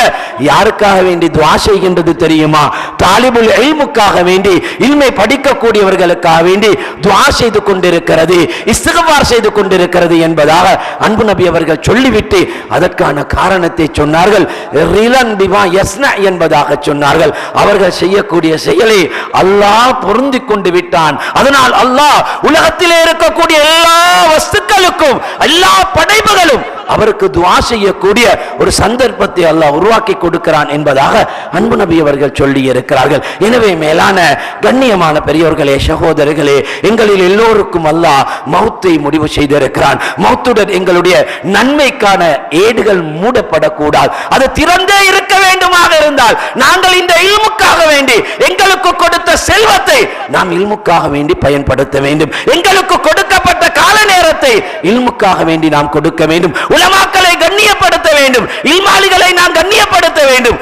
யாருக்காக வேண்டி துஆ செய்கின்றது தெரியுமா? தாலிபுல் இல்முக்காக வேண்டி, இல்மை படிக்கக்கூடியவர்களுக்காக வேண்டி துஆ செய்து கொண்டிருக்கிறது, இஸ்திக்பார் செய்து கொண்டிருக்கிறது என்பதாக அன்பு நபி அவர்கள் சொல்லிவிட்டு அதற்கான காரணத்தை சொன்னார்கள். ரிலன் பிமா யஸ்னா என்பதாக சொன்னார்கள். அவர்கள் செய்யக்கூடிய செயலை அல்லாஹ் பொருந்திக் கொண்டு விட்டான். அதனால் அல்லாஹ் உலகத்திலே இருக்கக்கூடிய எல்லா வஸ்துக்களுக்கும், எல்லா படைப்புகளும் அவருக்கு துஆ செய்யக்கூடிய ஒரு சந்தர்ப்பத்தை அல்லாஹ் உருவாக்கி கொடுக்கிறான் என்பதாக அன்பு நபி அவர்கள் சொல்லி இருக்கிறார்கள். எனவே மேலான கண்ணியமான பெரியோர்களே சகோதரர்களே, எங்களில் எல்லோருக்கும் அல்லாஹ் மௌத்தை முடிவு செய்திருக்கிறான். மௌத்துடன் எங்களுடைய நன்மைக்கான ஏடுகள் மூடப்படக்கூடாது, அது திறந்தே இருக்க வேண்டுமாக இருந்தால் நாங்கள் இந்த இல்முக்காக வேண்டி எங்களுக்கு கொடுத்த செல்வத்தை நாம் இல்முக்காக வேண்டி பயன்படுத்த வேண்டும். எங்களுக்கு கொடுக்கப்பட்ட கால நேரத்தை இல்முக்காக வேண்டி நாம் கொடுக்க வேண்டும். உலமாக்களை கண்ணியப்படுத்த வேண்டும், இல்மாலிகளை நாம் கண்ணியப்படுத்த வேண்டும்.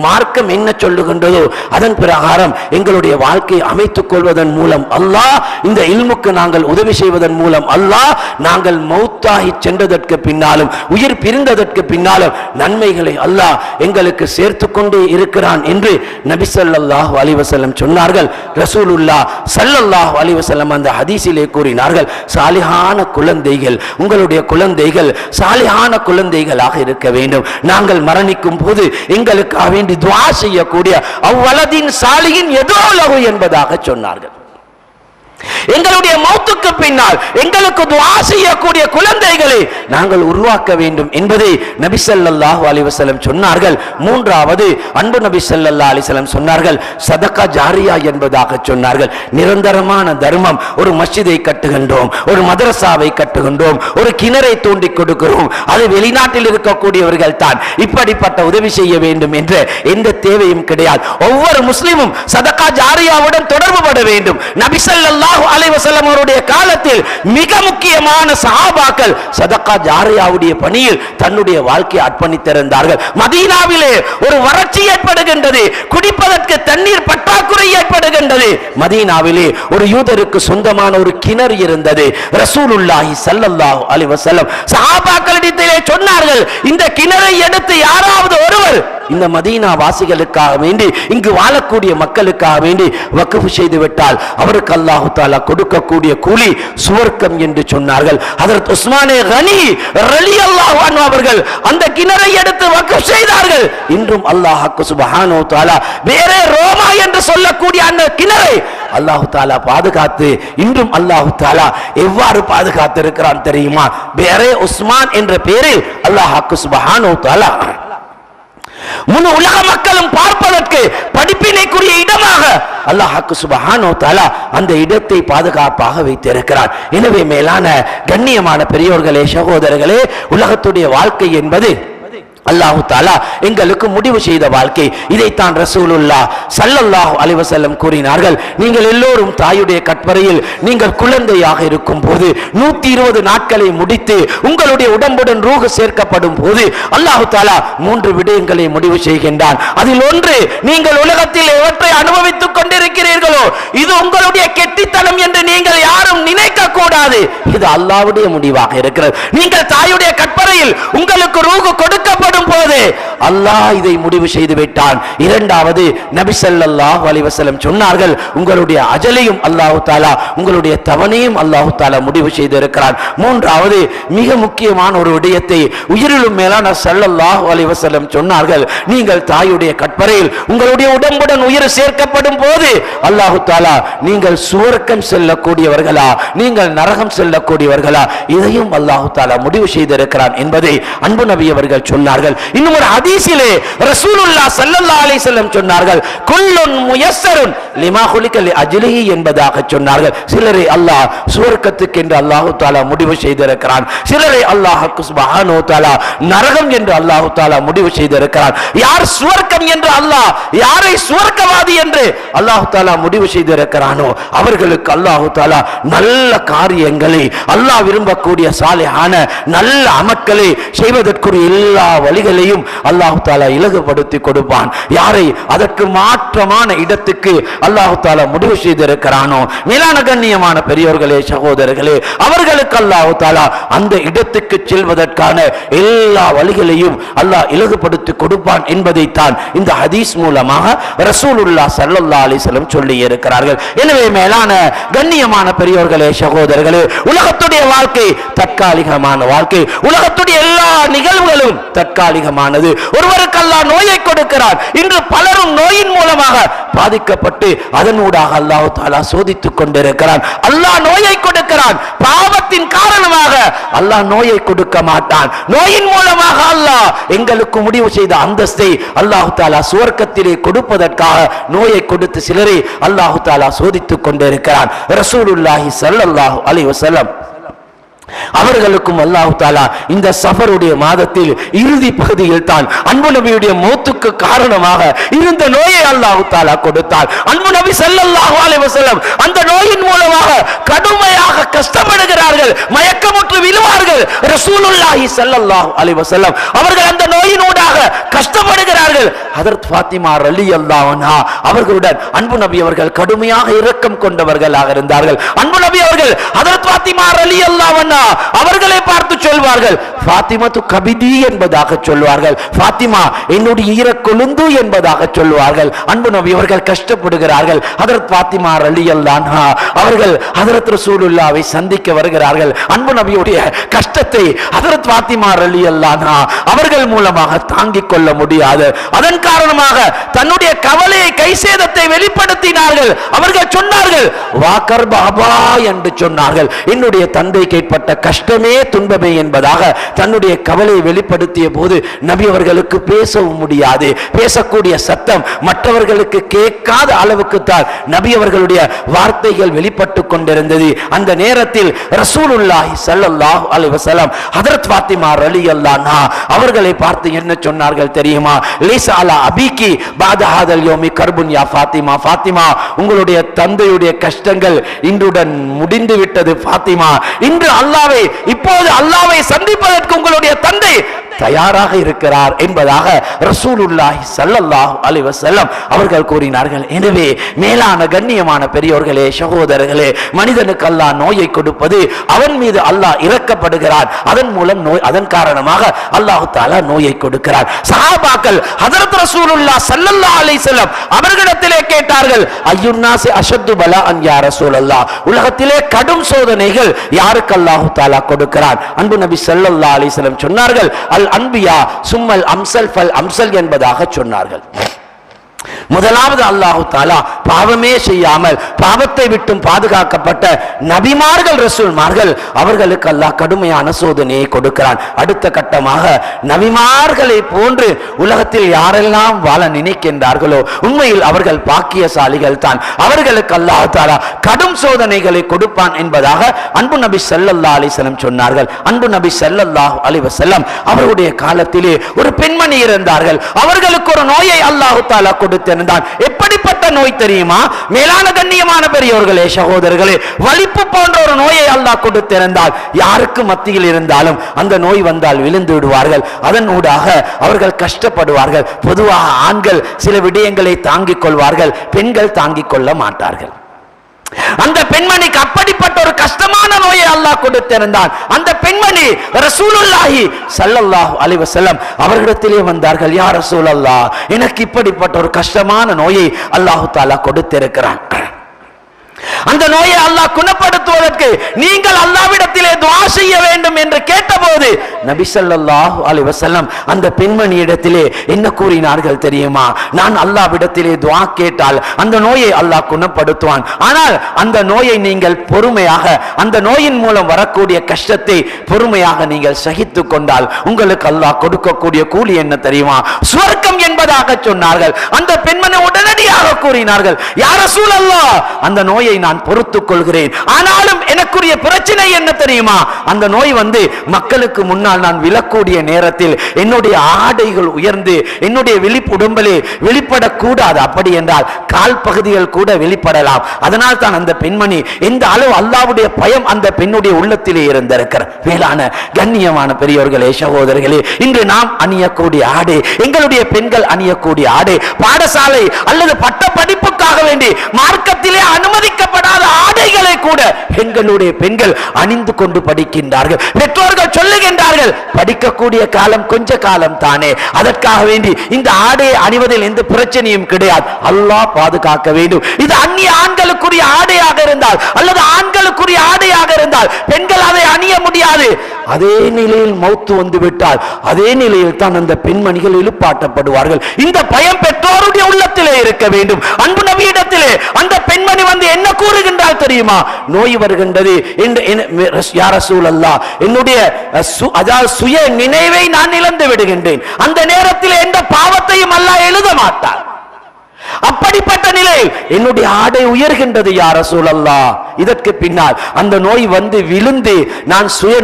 மார்க்கம் என்ன சொல்லுகின்றதோ அதன் பிரகாரம் எங்களுடைய வாழ்க்கையை அமைத்துக் கொள்வதன் மூலம் அல்லாஹ், இந்த இல்முக்கு நாங்கள் உதவி செய்வதன் மூலம் அல்லாஹ், நாங்கள் மௌத்தாகி சென்றதற்கு பின்னாலும் உயிர் பிரிந்ததற்கு பின்னாலும் நன்மைகளை அல்லாஹ் எங்களுக்கு சேர்த்து கொண்டே இருக்கிறான் என்று நபி ஸல்லல்லாஹு அலைஹி வஸல்லம் சொன்னார்கள். ரசூலுல்லாஹ் ஸல்லல்லாஹு அலைஹி வஸல்லம் அந்த ஹதீஸிலே கூறினார்கள், சாலிஹான குழந்தைகள், உங்களுடைய குழந்தைகள் சாலிஹான குழந்தைகளாக இருக்க வேண்டும். நாங்கள் மரணிக்கும் போது எங்களுக்காக வேண்டி துஆ செய்யக்கூடிய அவ்வலதின் சாலிஹின் யதுலஹு என்பதாக சொன்னார்கள். எங்களுடைய மௌத்துக்கு பின்னால் எங்களுக்கு துஆ செய்யக்கூடிய குழந்தைகளை நாங்கள் உருவாக்க வேண்டும் என்பதை நபி ஸல்லல்லாஹு அலைஹி வஸல்லம் சொன்னார்கள். மூன்றாவது அன்பு நபி ஸல்லல்லாஹு அலைஹி வஸல்லம் சொன்னார்கள், சதகா ஜாரியா என்பதாக சொன்னார்கள். நிரந்தரமான தர்மம். ஒரு மஸ்ஜிதை கட்டுகின்றோம், ஒரு மதரசாவை கட்டுகின்றோம், ஒரு கிணறை தோண்டி கொடுக்கிறோம், அது வெளிநாட்டில் இருக்கக்கூடியவர்கள் தான் இப்படிப்பட்ட உதவி செய்ய வேண்டும் என்ற எந்த தேவையும் கிடையாது. ஒவ்வொரு முஸ்லிமும் சதகா ஜாரியாவுடன் தொடர்பு பட வேண்டும். நபி ஸல்லல்லாஹு அலைஹி வஸல்லம் ஸல்லல்லாஹு அவருடைய காலத்தில் மிக முக்கியமான சஹாபாக்கள் சதகா ஜாரியாவுடைய பணியில் தன்னுடைய வாழ்க்கையை அர்ப்பணித்திருந்தார்கள். மதீனாவிலே ஒரு வறட்சி ஏற்படுகின்றது, குடிப்பதற்கு தண்ணீர் பற்றாக்குறை ஏற்படுகின்றது. மதீனாவிலே ஒரு யூதருக்கு சொந்தமான ஒரு கிணறு இருந்தது. ரசூலுல்லாஹி ஸல்லல்லாஹு அலைஹி வஸல்லம் சஹாபாக்களிடத்திலே சொன்னார்கள், இந்த கிணறை எடுத்து யாராவது ஒருவர் இந்த மதீனா வாசிகளுக்காக வேண்டி, இங்கு வாழக்கூடிய மக்களுக்காக வேண்டி வக்ஃப் செய்து விட்டால் அவருக்கு அல்லாஹ் தஆலா கொடுக்கக்கூடிய கூலி சுவர்க்கம் என்று சொன்னார்கள். ஹஜ்ரத் உஸ்மானே கனி ரலியல்லாஹு அன்ஹு அவர்கள் அந்த கிணறை எடுத்து வக்ஃப் செய்தார்கள். இன்றும் அல்லாஹ் சுப்ஹானஹு வ தஆலா வேற ரோமா என்று சொல்லக்கூடிய அந்த கிணறை அல்லாஹ் தஆலா பாதுகாத்து இன்றும் அல்லாஹ் தஆலா எவ்வாறு பாதுகாத்து இருக்கிறான் தெரியுமா? வேற உஸ்மான் என்ற பெயரில் அல்லாஹ் சுப்ஹானஹு வ தஆலா முழு உலக மக்களும் பார்ப்பதற்கு படிப்பினைக்குரிய இடமாக அல்லாஹ் சுப்ஹானஹு வ தஆலா அந்த இடத்தை பாதுகாப்பாக வைத்திருக்கிறார். எனவே மேலான கண்ணியமான பெரியோர்களே, சகோதரர்களே, உலகத்துடைய வாழ்க்கை என்பது அல்லாஹ் தஆலா எங்களுக்கு முடிவு செய்த வாழ்க்கை. இதைத்தான் ரசூலுல்லாஹ் ஸல்லல்லாஹு அலைஹி வஸல்லம் கூறினார்கள். நீங்கள் எல்லோரும் தாயுடைய கற்பறையில் நீங்கள் குழந்தையாக இருக்கும் போது 120 நாட்களை முடித்து உங்களுடைய உடம்புடன் ரூஹ் சேர்க்கப்படும் போது அல்லாஹ் தஆலா 3 விடயங்களை முடிவு செய்கின்றான். அதில் ஒன்று, நீங்கள் உலகத்தில் எவற்றை அனுபவித்துக் கொண்டிருக்கிறீர்களோ இது உங்களுடைய கெட்டித்தனம் என்று நீங்கள் யாரும் நினைக்க கூடாது. இது அல்லாஹ்வுடைய முடிவாக இருக்கிறது. நீங்கள் தாயுடைய கற்பறையில் உங்களுக்கு ரூஹ் கொடுக்கப்படும் போது அல்லாஹ் இதை முடிவு செய்து விட்டான். இரண்டாவது, நபி ஸல்லல்லாஹு அலைஹி வஸல்லம் சொன்னார்கள், உங்களுடைய அஜலையும் அல்லாஹ் தஆலா உங்களுடைய தவணையும் அல்லாஹ் தஆலா முடிவு செய்து இருக்கிறான். மூன்றாவது, மிக முக்கியமான ஒரு விடயத்தை உயிரிலும் மேலான ஸல்லல்லாஹு அலைஹி வஸல்லம் சொன்னார்கள், நீங்கள் தாயுடைய கற்பறையில் உங்களுடைய உடம்புடன் உயிர் சேர்க்கப்படும் போது அல்லாஹ் தஆலா நீங்கள் சுவர்க்கம் செல்லக்கூடியவர்களா நீங்கள் நரகம் செல்லக்கூடியவர்களா இதையும் அல்லாஹ் தஆலா முடிவு செய்திருக்கிறான் என்பதை அன்பு நபி அவர்கள் சொன்னார்கள். இன்னும் ஒரு ஹதீஸிலே ரசூலுல்லாஹ் ஸல்லல்லாஹு அலைஹி வஸல்லம் சொன்னார்கள், குல்லுன் முயஸ்ஸருன் லிமா குலிக லிஅஜ்லிஹி என்பதாக சொன்னார்கள். சிலரை அல்லாஹ் சுவர்க்கத்துக்கு என்று அல்லாஹ் தஆலா முடிவு செய்திருக்கிறான். சிலரை அல்லாஹ் சுப்ஹானஹு வ தஆலா நரகம் என்று அல்லாஹ் தஆலா முடிவு செய்திருக்கிறான். யார் சுவர்க்கம் என்று அல்லாஹ் யாரை சுவர்க்கவாதி என்று அல்லாஹ் தஆலா முடிவு செய்திருக்கிறானோ அவர்களுக்கு அல்லாஹ் தஆலா நல்ல காரியங்களை அல்லாஹ் விரும்பக்கூடிய சாலிஹான நல்ல அமல்களை செய்வதற்குரிய எல்லா வழிகளையும் அல்லாஹ் தஆலா இலகுபடுத்தி கொடுப்பான். யாரை அதற்கு மாற்றமான இடத்துக்கு அல்லாஹ் தஆலா முடிவு செய்திருக்கிறானோ, மேலான கண்ணியமான பெரியோர்களே, சகோதரர்களே, அவர்களுக்கு அல்லாஹ் தஆலா அந்த இடத்துக்கு செல்வதற்கான எல்லா வழிகளையும் அல்லாஹ் இலகுபடுத்தி கொடுப்பான் என்பதைத்தான் இந்த ஹதீஸ் மூலமாக ரசூலுல்லாஹ் ஸல்லல்லாஹு அலைஹி வஸல்லம் சொல்லி இருக்கிறார்கள். எனவே மேலான கண்ணியமான பெரியோர்களே, சகோதரர்களே, உலகத்துடைய வாழ்க்கை தற்காலிகமான வாழ்க்கை. உலகத்துடைய எல்லா நிகழ்வுகளும் தற்காலிகமானது. ஒருவருக்கு அல்லாஹ் நோயை கொடுக்கிறார். இன்று பலரும் நோயின் மூலமாக பாதிக்கப்பட்டு அதனூடாக அல்லாஹ் தஆலா சோதித்துக் கொண்டிருக்கிறான். அல்லாஹ் நோயை கொடுக்கிறான். பாவத்தின் காரணமாக அல்லாஹ் நோயை கொடுக்க மாட்டான். நோயின் மூலமாக அல்லாஹ் எங்களுக்கு முடிவு செய்த அந்தஸ்தை அல்லாஹ் தஆலா சுவர்க்கத்திலே கொடுப்பதற்காக நோயை கொடுத்து சிலரை அல்லாஹ் தஆலா சோதித்துக் கொண்டிருக்கிறான். ரசூலுல்லாஹி ஸல்லல்லாஹு அலைஹி வஸல்லம் அவர்களுக்கும் அல்லாஹ் தஆலா இந்த சஃபருடைய மாதத்தில் இறுதி பகுதியில் தான் அன்பு நபியுடைய மௌத்துக்கு காரணமாக இருந்த நோயை அல்லாஹ் தஆலா கொடுத்தார். அன்பு நபி ஸல்லல்லாஹு அலைஹி வஸல்லம் அந்த நோயின் மூலமாக கடுமையாக கஷ்டப்படுகிறார்கள், மயக்கமுற்று விழுவார்கள். ரசூலுல்லாஹி ஸல்லல்லாஹு அலைஹி வஸல்லம் அவர்கள் அந்த நோயினூடாக கஷ்டப்படுகிறார்கள். ஹஜ்ரத் ஃபாத்திமா ரலியல்லாஹு அன்ஹா அவர்களுடன் அன்பு நபி அவர்கள் கடுமையாக இரக்கம் கொண்டவர்களாக இருந்தார்கள். அன்பு நபி அவர்கள் ஹஜ்ரத் ஃபாத்திமா ரலியல்லாஹு அன்ஹா அவர்களை பார்த்து சொல்வார்கள், ஃபாத்திமத்து கபிதி என்பதாக சொல்வார்கள், ஃபாத்திமா என்னுடைய ஈரக்கொழுந்து என்பதாக சொல்வார்கள். அன்பு நபி அவர்கள் கஷ்டப்படுகிறார்கள். ஹஜ்ரத் ஃபாத்திமா ரலியல்லாஹு அன்ஹா அவர்கள் ஹஜ்ரத் ரசூலுல்லாஹ்வை சந்திக்க வருகிறார்கள். அன்பு நபியுடைய கஷ்டத்தை ஹஜ்ரத் ஃபாத்திமா ரலியல்லாஹு அன்ஹா அவர்கள் மூலமாக தாங்கிக் கொள்ள முடியாது. அதன் காரணமாக தன்னுடைய கவலையை கைசேதத்தை வெளிப்படுத்தினார்கள். அவர்கள் சொன்னார்கள், வாக்கர் பாபா என்று சொன்னார்கள். என்னுடைய தந்தை கேட்பட்ட கஷ்டமே துன்பமே என்பதாக தன்னுடைய கவலையை வெளிப்படுத்திய போது நபி அவர்களுக்கு பேசவும் முடியாது. பேசக்கூடிய சத்தம் மற்றவர்களுக்கு கேட்காத அளவுக்கு தான் நபி அவர்களுடைய வார்த்தைகள் வெளிப்பட்டு கொண்டிருந்தது. அந்த நேரத்தில் ரசூலுல்லாஹி ஸல்லல்லாஹு அலைஹி வஸல்லம் ஹஜ்ரத் ஃபாத்திமா ரலியல்லாஹு அன்ஹா அவர்களை பார்த்து என்ன சொன்னார்கள் தெரியுமா? லைஸா அலா அபீகி பாத ஹாதல் யௌமி கர்புன் யா ஃபாத்திமா. ஃபாத்திமா, உங்களுடைய தந்தையுடைய கஷ்டங்கள் இன்றுடன் முடிந்து விட்டது ஃபாத்திமா. இன்று அல்லாஹ்வை, இப்போது அல்லாஹ்வை சந்திப்பதற்கு உங்களுடைய தந்தை தயாராக இருக்கிறார் என்பதாக ரசூலுல்லாஹி ஸல்லல்லாஹு அலைஹி வஸல்லம் அவர்கள் கூறினார்கள். எனவே மேலான கண்ணியமான பெரியோர்களே, சகோதரர்களே, மனிதனுக்கு அல்லாஹ் நோயை கொடுப்பது, அவன் மீது அல்லாஹ் இரக்கப்படுகிறான். அதன் மூலம் நோய், அதன் காரணமாக அல்லாஹ் தஆலா நோயை கொடுக்கிறார். சஹாபாக்கள் ஹஜ்ரத் ரசூலுல்லாஹ் ஸல்லல்லாஹு அலைஹி வஸல்லம் அவர்களிடத்திலே கேட்டார்கள், அய்யுன்னாஸி அஷத்து பலாஅன் யா ரசூலல்லாஹ், உலகத்திலே கடும் சோதனைகள் யாருக்கு அல்லாஹ் தஆலா கொடுக்கிறான்? அன்பு நபி ஸல்லல்லாஹு அலைஹி வஸல்லம் சொன்னார்கள், அல் அன்பியா சும்மல் அம்சல் ஃபல் அம்சல் என்பதாக சொன்னார்கள். முதலாவது அல்லாஹு தஆலா பாவமே செய்யாமல் பாவத்தை விட்டும் பாதுகாக்கப்பட்ட நபிமார்கள், ரசூல்மார்கள், அவர்களுக்கு அல்லாஹ் கடுமையான சோதனையை கொடுக்கிறான். அடுத்த கட்டமாக நபிமார்களை போன்று உலகத்தில் யாரெல்லாம் வாழ நினைக்கின்றார்களோ உண்மையில் அவர்கள் பாக்கியசாலிகள் தான். அவர்களுக்கு அல்லாஹ் தஆலா கடும் சோதனைகளை கொடுப்பான் என்பதாக அன்பு நபி ஸல்லல்லாஹு அலைஹி வஸல்லம் சொன்னார்கள். அன்பு நபி ஸல்லல்லாஹு அலைஹி வஸல்லம் அவருடைய காலத்திலே ஒரு பெண்மணி இருந்தார்கள். அவர்களுக்கு ஒரு நோயை அல்லாஹ் தஆலா கொடுத்திருந்தான். எப்படிப்பட்ட நோய் தெரியுமா? மேலான கண்ணியமான பெரியோர்களே, சகோதரர்களே, வலிப்பு போன்ற ஒரு நோயை அல்லாஹ் கொடுத்திருந்தால் யாருக்கு மத்தியில் இருந்தாலும் அந்த நோய் வந்தால் விழுந்து விடுவார்கள். அதன் ஊடாக அவர்கள் கஷ்டப்படுவார்கள். பொதுவாக ஆண்கள் சில விடயங்களை தாங்கிக் கொள்வார்கள், பெண்கள் தாங்கிக் கொள்ள மாட்டார்கள். அந்த பெண்மணிக்கு அப்படிப்பட்ட ஒரு கஷ்டமான நோயை அல்லாஹ் கொடுத்திருந்தான். அந்த பெண்மணி ரசூலுல்லாஹி ஸல்லல்லாஹு அலைஹி வஸல்லம் அவர்களிடத்திலே வந்தார்கள், யா ரசூலல்லாஹ், எனக்கு இப்படிப்பட்ட ஒரு கஷ்டமான நோயை அல்லாஹ் தஆலா கொடுத்திருக்கிறான். அந்த நோயை அல்லாஹ் குணப்படுத்துவதற்கு நீங்கள் அல்லாஹ்விடத்திலே துஆ செய்ய வேண்டும் என்று கேட்டபோது நபி ஸல்லல்லாஹு அலைஹி வஸல்லம் அந்த பெண்மணியிடத்திலே என்ன கூறினார்கள் தெரியுமா? நான் அல்லாஹ்விடத்திலே துஆ கேட்டால் அந்த நோயை அல்லாஹ் குணப்படுத்துவான். ஆனால் அந்த நோயை நீங்கள் பொறுமையாக, அந்த நோயின் மூலம் வரக்கூடிய கஷ்டத்தை பொறுமையாக நீங்கள் சகித்துக் கொண்டால் உங்களுக்கு அல்லாஹ் கொடுக்கக்கூடிய கூலி என்ன தெரியுமா? சுவர்க்கம் என்பதாக சொன்னார்கள். அந்த பெண்மணி உடனடியாக கூறினார்கள், யா ரசூலல்லாஹ், அந்த நோயை நான் பொறுத்துக் கொள்கிறேன். ஆனாலும் எனக்குரிய பிரச்சனை என்ன தெரியுமா? அந்த நோய் வந்து மக்களுக்கு முன்னால் நான் விழக்கூடிய நேரத்தில் என்னுடைய ஆடைகள் உயர்ந்து என்னுடைய உடம்பிலே வெளிப்படக்கூடாது. அப்படி என்றால் கால் பகுதிகள் கூட வெளிப்படலாம். அதனால் தான் அந்த பெண்மணி எந்த அளவு அல்லாஹ்வுடைய பயம் அந்த பெண்ணுடைய உள்ளத்திலே இருந்திருக்கிற. மேலான கண்ணியமான பெரியோர்களே, சகோதரர்களே, இன்று நாம் அணியக்கூடிய ஆடை, எங்களுடைய பெண்கள் அணியக்கூடிய ஆடை, பாடசாலை அல்லது பட்ட படிப்புக்காக வேண்டி மார்க்கத்திலே அனுமதிக்கப்படாத ஆடைகளை கூட எங்களுடைய பெண்கள் அணிந்து கொண்டு படிக்கின்றார்கள். பெற்றோர்கள் சொல்லுகின்றார்கள், படிக்கக்கூடிய காலம் கொஞ்ச காலம் தானே, அதற்காக வேண்டி இந்த ஆடையை அணிவதில் எந்த பிரச்சனையும் கிடையாது, அல்லாஹ் பாதுகாக்க வேண்டும். இது அந்நிய ஆண்களுக்குரிய ஆடையாக இருந்தால் அல்லது ஆண்களுக்குரிய ஆடையாக இருந்தால் பெண்கள் அதை அணிய முடியாது. அதே நிலையில் மௌத்து வந்து விட்டால் அதே நிலையில் தான் அந்த பெண்மணிகள் இழுப்பாட்டப்படுவார்கள். இந்த பயம் பெற்றோருடைய உள்ளத்திலே இருக்க வேண்டும். அன்பு நபியிடத்திலே அந்த பெண்மணி வந்து என்ன கூறுகின்றால் தெரியுமா? நோய் வருகின்றது, யா ரசூலல்லாஹ், என்னுடைய சுய நினைவை நான் இழந்து விடுகின்றேன். அந்த நேரத்தில் எந்த பாவத்தையும் அல்லாஹ் எழுத மாட்டார். அப்படிப்பட்ட நிலையில் என்னுடைய ஆடை உயர்கின்றது, யா ரசூலல்லாஹ். இதற்கு பின்னால் அந்த நோய் வந்து விழுந்து நான் சுய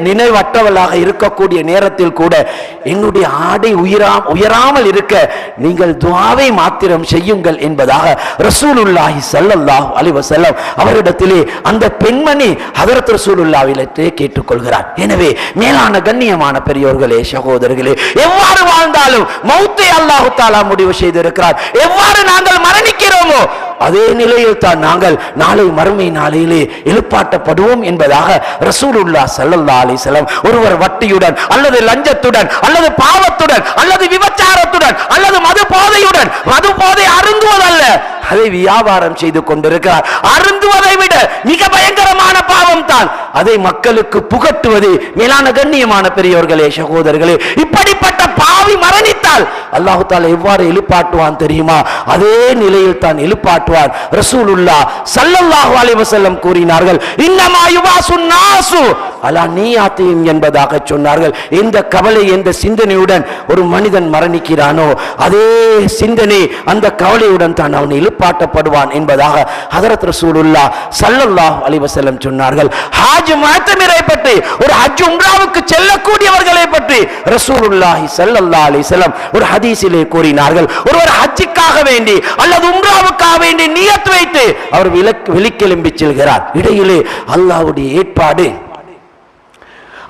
நினைவற்றவளாக இருக்கக்கூடிய நேரத்தில் கூட என்னுடைய ஆடை உயராமல் இருக்க நீங்கள் துஆவை மாத்திரம் செய்யுங்கள் என்பதாக ரசூலுல்லாஹி ஸல்லல்லாஹு அலைஹி வஸல்லம் அவரிடத்திலே அந்த பெண்மணி ஹஜ்ரத் ரசூலுல்லாஹ்விடத்திலே கேட்டுக்கொள்கிறார். எனவே மேலான கண்ணியமான பெரியோர்களே, சகோதரர்களே, எவ்வாறு வாழ்ந்தாலும் மௌத்தை அல்லாஹ் தஆலா முடிவு செய்திருக்கிறார். எவ்வாறு நாங்கள் மரணிக்கிறோமோ அதே நிலையில் தான் நாங்கள் நாளை மறுமை நாளையிலே எழுப்பாட்டப்படுவோம் என்பதாக ரசூலுல்லாஹ் ஸல்லல்லாஹு அலைஹி வஸல்லம் ஒருவர் வட்டியுடன் அல்லது லஞ்சத்துடன் அல்லது பாவத்துடன் அல்லது விபச்சாரத்துடன் அல்லது மது போதையுடன், மது போதை அருந்துவதல்ல, அதை வியாபாரம் செய்து கொண்டிருக்கிறார். அருந்துவதை விட மிக பயங்கரமான பாவம் தான் அதை மக்களுக்கு புகட்டுவது. மேலான கண்ணியமான பெரியோர்களே, சகோதரர்களே, இப்படிப்பட்ட பாவி மரணித்தால் அல்லாஹ் தஆலா எவ்வாறு எழுப்பாட்டுவான் தெரியுமா? அதே நிலையில் தான் எழுப்பாட்டுவான். ரசூலுல்லாஹ் ஸல்லல்லாஹு அலைஹி வஸல்லம் கூறினார்கள், இன்னமா யுபாசுன் நாசு அலா நீயாத்தையும் என்பதாக சொன்னார்கள். எந்த கவலை எந்த சிந்தனையுடன் ஒரு மனிதன் மரணிக்கிறானோ அதே சிந்தனை அந்த கவலையுடன் தான் அவன் எழுப்பாட்டப்படுவான் என்பதாக ஹஜ்ரத் ரசூலுல்லாஹ் ஸல்லல்லாஹு அலைஹி வஸல்லம் சொன்னார்கள். ஹஜ் முஅத்தமிரை பற்றி, ஒரு ஹஜ் உம்ராவுக்கு செல்லக்கூடியவர்களை பற்றி ரசூலுல்லாஹி ஸல்லல்லாஹு அலைஹி வஸல்லம் ஒரு ஹதீஸிலே கூறினார்கள். ஒருவர் ஹஜ்ஜுக்காக வேண்டி அல்லது உம்ராவுக்காக வேண்டி நியத் வைத்து அவர் வெளிக்கிளம்பி செல்கிறார். இடையிலே அல்லாஹ்வுடைய ஏற்பாடு,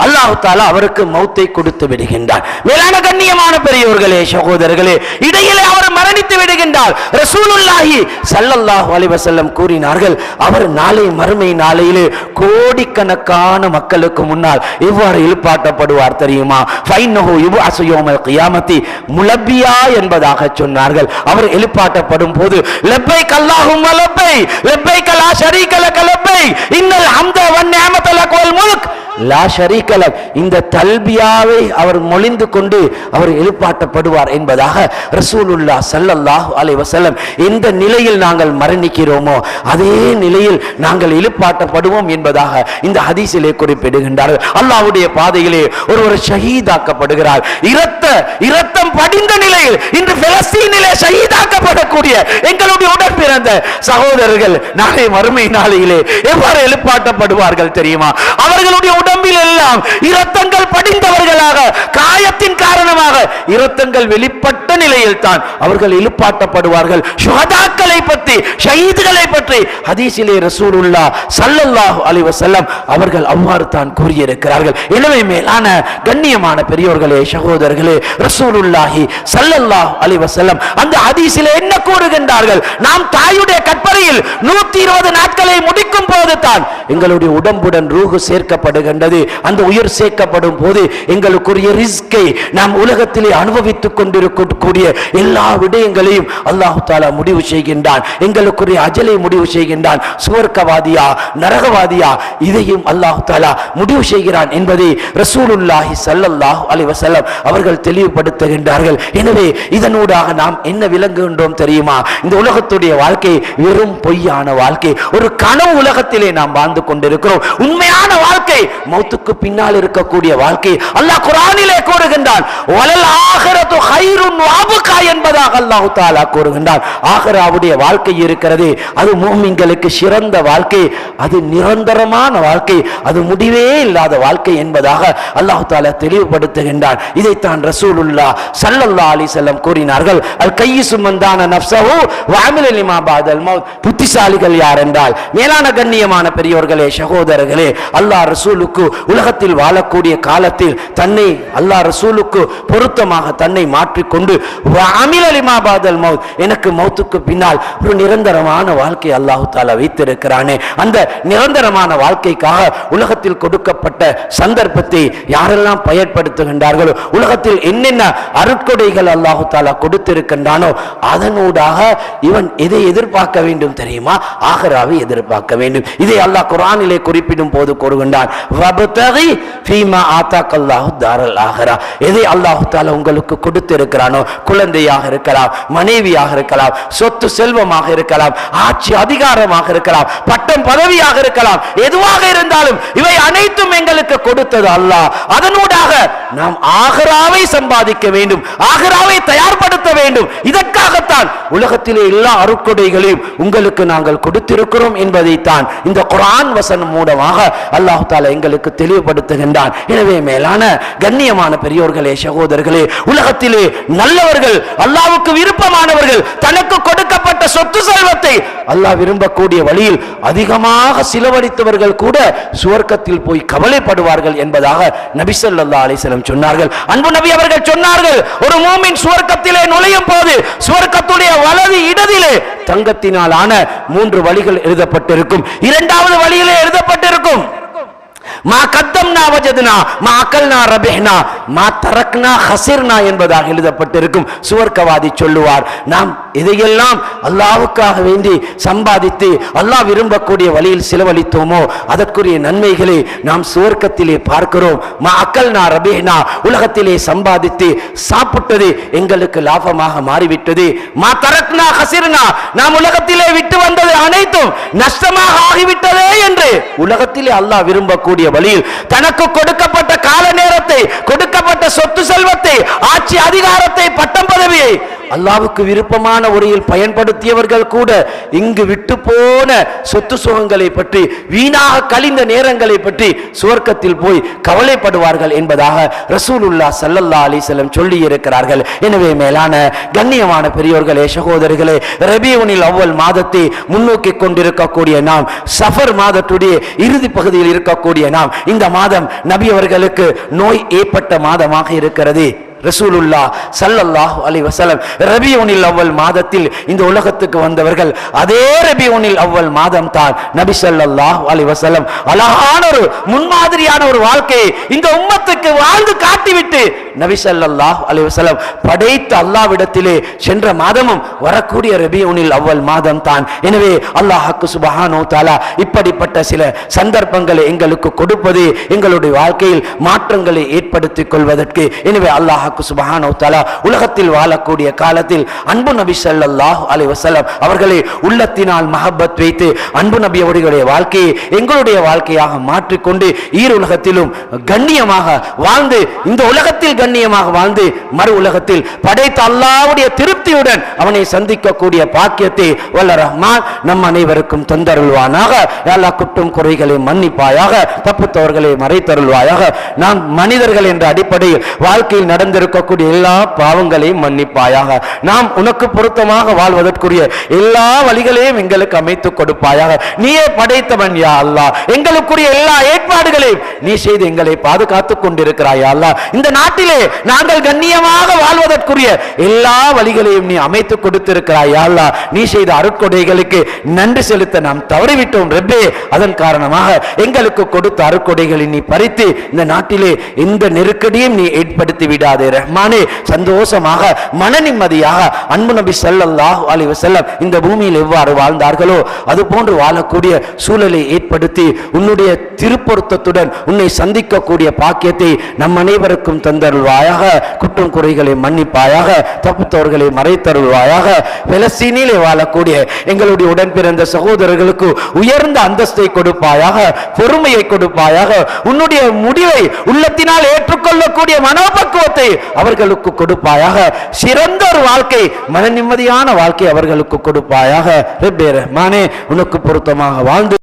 அல்லாஹ் தஆலா அவருக்கு மௌத்தை கொடுத்து விடுகின்றார். மேலான கண்ணியமான பெரியவர்களே சகோதரர்களே, இடையிலே அவர் மரணித்து விடுகின்றார். ரசூலுல்லாஹி ஸல்லல்லாஹு அலைஹி வஸல்லம் கூறினார்கள், அவர் நாளை மறுமை நாளையிலே கோடிக்கணக்கான மக்களுக்கு முன்னால் எவ்வாறு எழுப்பாட்டப்படுவார் தெரியுமா? ஃபைன்னஹு யுபஅஸு யௌமல் கியாமத்தி முலப்பியா என்பதாக சொன்னார்கள். அவர் எழுப்பாட்டப்படும் போது லப்பைக் அல்லாஹும்ம லப்பைக் லப்பைக் லா ஷரீக லக லப்பைக் இன்னல் ஹம்த வன் நிஅமத லக வல் முல்க் லா ஷரீக லக், இந்த தல்பியாவை அவர் மொழிந்து கொண்டு அவர் எழுப்பாட்டப்படுவார் என்பதாக ரசூலுல்லாஹ் ஸல்லல்லாஹு அலைஹி வஸல்லம் எந்த நிலையில் நாங்கள் மரணிக்கிறோமோ அதே நிலையில் நாங்கள் எழுப்பாட்டப்படுவோம் என்பதாக இந்த ஹதீஸிலே குறிப்பிடுகின்றார்கள். அல்லாஹ்வுடைய பாதையிலே ஒருவர் ஷஹீதாக்கப்படுகிறார். இரத்தம் படிந்த நிலையில் இன்று பலஸ்தீனிலே ஷஹீதாக்கப்படக்கூடிய எங்களுடைய உடன் பிறந்த சகோதரர்கள் நாளை மறுமை நாளையிலே எவ்வாறு எழுப்பாட்டப்படுவார்கள் தெரியுமா? அவர்களுடைய உடம்பில் எல்லாம் இரத்தங்கள் படிந்தவர்களாக, காயத்தின் காரணமாக இரத்தங்கள் வெளிப்பட்ட நிலையில் தான் அவர்கள் எழுப்பாட்டப்படுவார்கள். ஷுஹதாக்களை பற்றி, ஷஹீதுகளை பற்றி ஹதீஸிலே ரசூலுல்லாஹ் ஸல்லல்லாஹு அலைஹி வஸல்லம் அவர்கள் அவ்வாறு தான் கூறியிருக்கிறார்கள். எனவே மேலான கண்ணியமான பெரியோர்களே சகோதரர்களே, ரசூலுல்லாஹி ஸல்லல்லாஹு அலைஹி வஸல்லம் அந்த ஹதீஸிலே என்ன கூறுகின்றார்கள்? நாம் தாயுடைய கற்பறையில் 120 நாட்களை முடிக்கும் போது தான் எங்களுடைய உடம்புடன் ரூஹு சேர்க்கப்படுகின்றது. அந்த உயிர் சேர்க்கப்படும் போது எங்களுக்குரிய ரிஸ்கை நாம் உலகத்திலே அனுபவித்துக் கொண்டிருக்கக்கூடிய எல்லா விடயங்களையும் அல்லாஹ் தஆலா முடிவு செய்கின்றான். எங்களுக்குரிய அஜலை முடிவு செய்கின்றான். சுவர்க்கவாதியா நரகவாதியா இதையும் அல்லாஹ் தஆலா முடிவு செய்கிறான் என்பதை ரசூலுல்லாஹி ஸல்லல்லாஹு அலைஹி வஸல்லம் அவர்கள் தெளிவுபடுத்துகின்றார்கள். எனவே இதனூடாக நாம் என்ன விளங்குகின்றோம் தெரியுமா? இந்த உலகத்துடைய வாழ்க்கை வெறும் பொய்யான வாழ்க்கை, ஒரு கனவு உலகத்திலே நாம் வாழ்ந்து கொண்டிருக்கிறோம். உண்மையான வாழ்க்கை மௌத்துக்கு பின்னால் இருக்கக்கூடிய வாழ்க்கை. அல்லாஹ் குர்ஆனிலே கூறுகின்றான், வலல் ஆகிரத்து கைருன் வஅப்கா என்பதாக அல்லாஹ் தஆலா கூறுகின்றான். ஆகிராவுடைய வாழ்க்கை இருக்கிறது, அது முஃமின்களுக்கு சிறந்த வாழ்க்கை, அது நிரந்தரமான வாழ்க்கை, அது முடிவே இல்லாத வாழ்க்கை என்பதாக அல்லாஹ் தஆலா தெளிவுபடுத்துகின்றான். இதைத்தான் ரசூலுல்லாஹ் ஸல்லல்லாஹு அலைஹி வஸல்லம் கூறினார்கள், அல் கையிசு மன் தான நஃப்ஸஹு வ அமில லிமா பஅதல் மௌத். புத்திசாலிகள் யார் என்றால், மேலான கண்ணியமான பெரியோர்களே சகோதரர்களே, அல்லாஹ் ரசூலுக்கு உலகத்தில் வாழக்கூடிய காலத்தில் தன்னை அல்லாஹ் ரசூலுக்கு பொருத்தமாக தன்னை மாற்றிக்கொண்டு அமில லிமா பஅதல் மௌத், எனக்கு மௌத்துக்கு பின்னால் ஒரு நிரந்தரமான வாழ்க்கை அல்லாஹ் தஆலா வைத்திருக்கிறானே, அந்த நிரந்தரமான வாழ்க்கைக்காக உலகத்தில் கொடுக்கப்பட்ட சந்தர்ப்பத்தை யாரெல்லாம் பயன்படுத்துகின்றார்களோ, உலகத்தில் என்னென்ன அருட்கொடைகள் அல்லாஹ் தஆலா கொடுத்திருக்கின்றானோ அதனூடாக இவன் எதை எதிர்பார்க்க வேண்டும் தெரியுமா? ஆகிராவை எதிர்பார்க்க வேண்டும். இதை அல்லாஹ் குர்ஆனிலே குறிப்பிடும் போது கூறுகின்றான், வபதகி ஃபீமா ஆதாக்கல்லாஹு தாரல் ஆகிரா. எதை அல்லாஹ் தஆலா உங்களுக்கு கொடுத்திருக்கிறானோ, குழந்தையாக இருக்கலாம், மனைவியாக இருக்கலாம், சொத்து செல்வமாக இருக்கலாம், ஆட்சி அதிகாரமாக இருக்கலாம், பட்டம் பதவியாக இருக்கலாம், எதுவாக இருந்தாலும் இவை அனைத்தும் எங்களுக்கு கொடுத்தது அல்லாஹ். அதனூடாக நாம் ஆகிராவை சம்பாதிக்க வேண்டும், ஆகிராவை தயார்படுத்த வேண்டும். இதற்காகத்தான் உலகத்திலே எல்லா அருட்கொடைகளையும் உங்களுக்கு நாங்கள் கொடுத்திருக்கிறோம் என்பதைத்தான் இந்த குர்ஆன் வசனம் மூலமாக அல்லாஹ் தஆலா எங்களுக்கு தெளிவுபடுத்துகின்றான். எனவே மேலான கண்ணியமான பெரியோர்களே சகோதரர்களே, உலகத்திலே நல்லவர்கள், அல்லாஹ்வுக்கு விருப்பமானவர்கள், தனக்கு கொடுக்கப்பட்ட சொத்து செல்வத்தை அல்லாஹ் விரும்பக்கூடிய வழியில் அதிகமாக செலவழித்தவர்கள் கூட சுவர்க்கத்தில் போய் கவலைப்படுவார்கள் என்பதாக நபி ஸல்லல்லாஹு அலைஹி வஸல்லம் சொன்னார்கள். அன்பு நபி அவர்கள் சொன்னார்கள், ஒரு மூமின் சுவர்க்கத்திலே நுழையும் போது சுவர்க்கத்துடைய வலது இடத்திலே தங்கத்தினால் ஆன 3 வழிகள் எழுதப்பட்டிருக்கும். இரண்டாவது வழியிலே எழுதப்பட்டிருக்கும், மா கத்தம்னா வஜத்னா மா அகல்னா ரபிஹ்னா மா தரக்னா ஹஸிர்னா என்பதாக எழுதப்பட்டிருக்கும். சுவர்க்கவாதி சொல்லுவார், நாம் இதையெல்லாம் அல்லாஹ்வுக்காக வேண்டி சம்பாதித்து அல்லாஹ் விரும்பக்கூடிய வழியில் செலவழித்தோமோ அதற்குரிய நன்மைகளை நாம் சுவர்க்கத்திலே பார்க்கிறோம். மா அகல்னா ரபிஹ்னா, உலகத்திலே சம்பாதித்து சாப்பிட்டது எங்களுக்கு லாபமாக மாறிவிட்டது. மா தரக்னா ஹஸிர்னா, நாம் உலகத்திலே விட்டு வந்தது அனைத்தும் நஷ்டமாக ஆகிவிட்டதே என்று உலகத்திலே அல்லாஹ் விரும்பக்கூடிய வழியில் தனக்கு கொடுக்கப்பட்ட கால நேரத்தை, கொடுக்கப்பட்ட சொத்து செல்வத்தை, ஆட்சி அதிகாரத்தை, பட்டம் பதவியை அல்லாஹ்வுக்கு விருப்பமான முறையில் பயன்படுத்தியவர்கள் கூட இங்கு விட்டு போன சொத்து சுகங்களை பற்றி, வீணாக கழிந்த நேரங்களை பற்றி சுவர்க்கத்தில் போய் கவலைப்படுவார்கள் என்பதாக ரசூலுல்லாஹ் ஸல்லல்லாஹு அலைஹி வஸல்லம் சொல்லி இருக்கிறார்கள். எனவே மேலான கண்ணியமான பெரியோர்களே, சகோதரர்களே, ரபியுல் அவ்வல் மாதத்தை முன்னோக்கி கொண்டிருக்கக்கூடிய நாம், சஃபர் மாதத்துடைய இறுதி பகுதியில் இருக்கக்கூடிய நாம், இந்த மாதம் நபி அவர்களுக்கு நோய் ஏற்பட்ட மாதமாக இருக்கிறது. ரசூலுல்லாஹ் ஸல்லல்லாஹு அலைஹி வஸல்லம் ரபியுல் அவ்வல் மாதத்தில் இந்த உலகத்துக்கு வந்தவர்கள். அதே ரபியுல் அவ்வல் மாதம் தான் நபி ஸல்லல்லாஹு அலைஹி வஸல்லம் அழகான ஒரு முன்மாதிரியான ஒரு வாழ்க்கையை இந்த உம்மத்துக்கு வாழ்ந்து காட்டிவிட்டு நபி ஸல்லல்லாஹு அலைஹி வஸல்லம் படைத்த அல்லாஹ்விடத்திலே சென்ற மாதமும் வரக்கூடிய ரபியுல் அவ்வல் மாதம் தான். எனவே அல்லாஹ் சுப்ஹானஹு வ தஆலா இப்படிப்பட்ட சில சந்தர்ப்பங்களை எங்களுக்கு கொடுப்பது எங்களுடைய வாழ்க்கையில் மாற்றங்களை ஏற்படுத்திக் கொள்வதற்கு. எனவே அல்லாஹ் சுப்ஹானஹு வ தஆலா உலகத்தில் வாழக்கூடிய காலத்தில் அன்பு நபி ஸல்லல்லாஹு அலைஹி வஸல்லம் அவர்களை உள்ளத்தினால் மஹப்பத் வைத்து அன்பு நபி அவர்களுடைய வாழ்க்கையை எங்களுடைய வாழ்க்கையாக மாற்றிக்கொண்டு ஈருலகத்திலும் கண்ணியமாக வாழ்ந்து, இந்த உலகத்தில் கண்ணியமாக வாழ்ந்து, மறு உலகத்தில் படைத்த அல்லாஹ்வுடைய திருப்தியுடன் அவனை சந்திக்கக்கூடிய பாக்கியத்தை வல்ல ரஹ்மான் நம் அனைவருக்கும் தந்தருள்வானாக. யா அல்லாஹ், குற்றம் குறைகளை மன்னிப்பாயாக, தப்பு தவறுகளை மறைத்தருள்வாயாக. நாம் மனிதர்கள் என்ற அடிப்படையில் வாழ்க்கையில் நடந்திருக்கக்கூடிய எல்லா பாவங்களையும் மன்னிப்பாயாக. நாம் உனக்கு பொருத்தமாக வாழ்வதற்குரிய எல்லா வழிகளையும் எங்களுக்கு அமைத்து கொடுப்பாயாக. நீயே படைத்தவன் யா அல்லாஹ். எங்களுக்குரிய எல்லா ஏற்பாடுகளையும் நீ செய்து எங்களை பாதுகாத்துக் கொண்டிருக்கிறாய் யா அல்லாஹ். இந்த நாட்டிலே நாங்கள் கண்ணியமாக வாழ்வதற்குரிய எல்லா வழிகளையும் நீ அமைத்து கொடுத்திருக்கிறாய் யா அல்லாஹ். நீ செய்த அருட்கொடைகளுக்கு நன்றி செலுத்த நாம் தவறிவிட்டோம் ரப்பே. அதன் காரணமாக எங்களுக்கு கொடுத்த அருட்கொடைகளை நீ பறித்து இந்த நாட்டிலே எந்த நெருக்கடியும் நீ ஏற்படுத்தி விடாதே ரஹ்மானே. சந்தோஷமாக மன நிம்மதியாக அன்பு நபி ஸல்லல்லாஹு அலைஹி வஸல்லம் இந்த பூமியில் எவ்வாறு வாழ்ந்தார்களோ அது போன்று வாழக்கூடிய சூழலை ஏற்படுத்தி உன்னுடைய திருப்பொருத்தத்துடன் உன்னை சந்திக்கக்கூடிய பாக்கியத்தை நம் அனைவருக்கும் தந்தருள்வாயாக. குற்றம் குறைகளை மன்னிப்பாயாக, தப்புத்தவர்களை மறைத்தருள்வாயாக. பலஸ்தீனிலே வாழக்கூடிய எங்களுடைய உடன் பிறந்த சகோதரர்களுக்கு உயர்ந்த அந்தஸ்தை கொடுப்பாயாக, பொறுமையை கொடுப்பாயாக. உன்னுடைய முடிவை உள்ளத்தினால் ஏற்றுக்கொள்ளக்கூடிய மனோபக்குவத்தை அவர்களுக்கு கொடுப்பாயாக. சிறந்த ஒரு வாழ்க்கை, மன நிம்மதியான வாழ்க்கை அவர்களுக்கு கொடுப்பாயாக. ரப்பே ரஹ்மானே, உனக்கு பொருத்தமாக வாழ்ந்து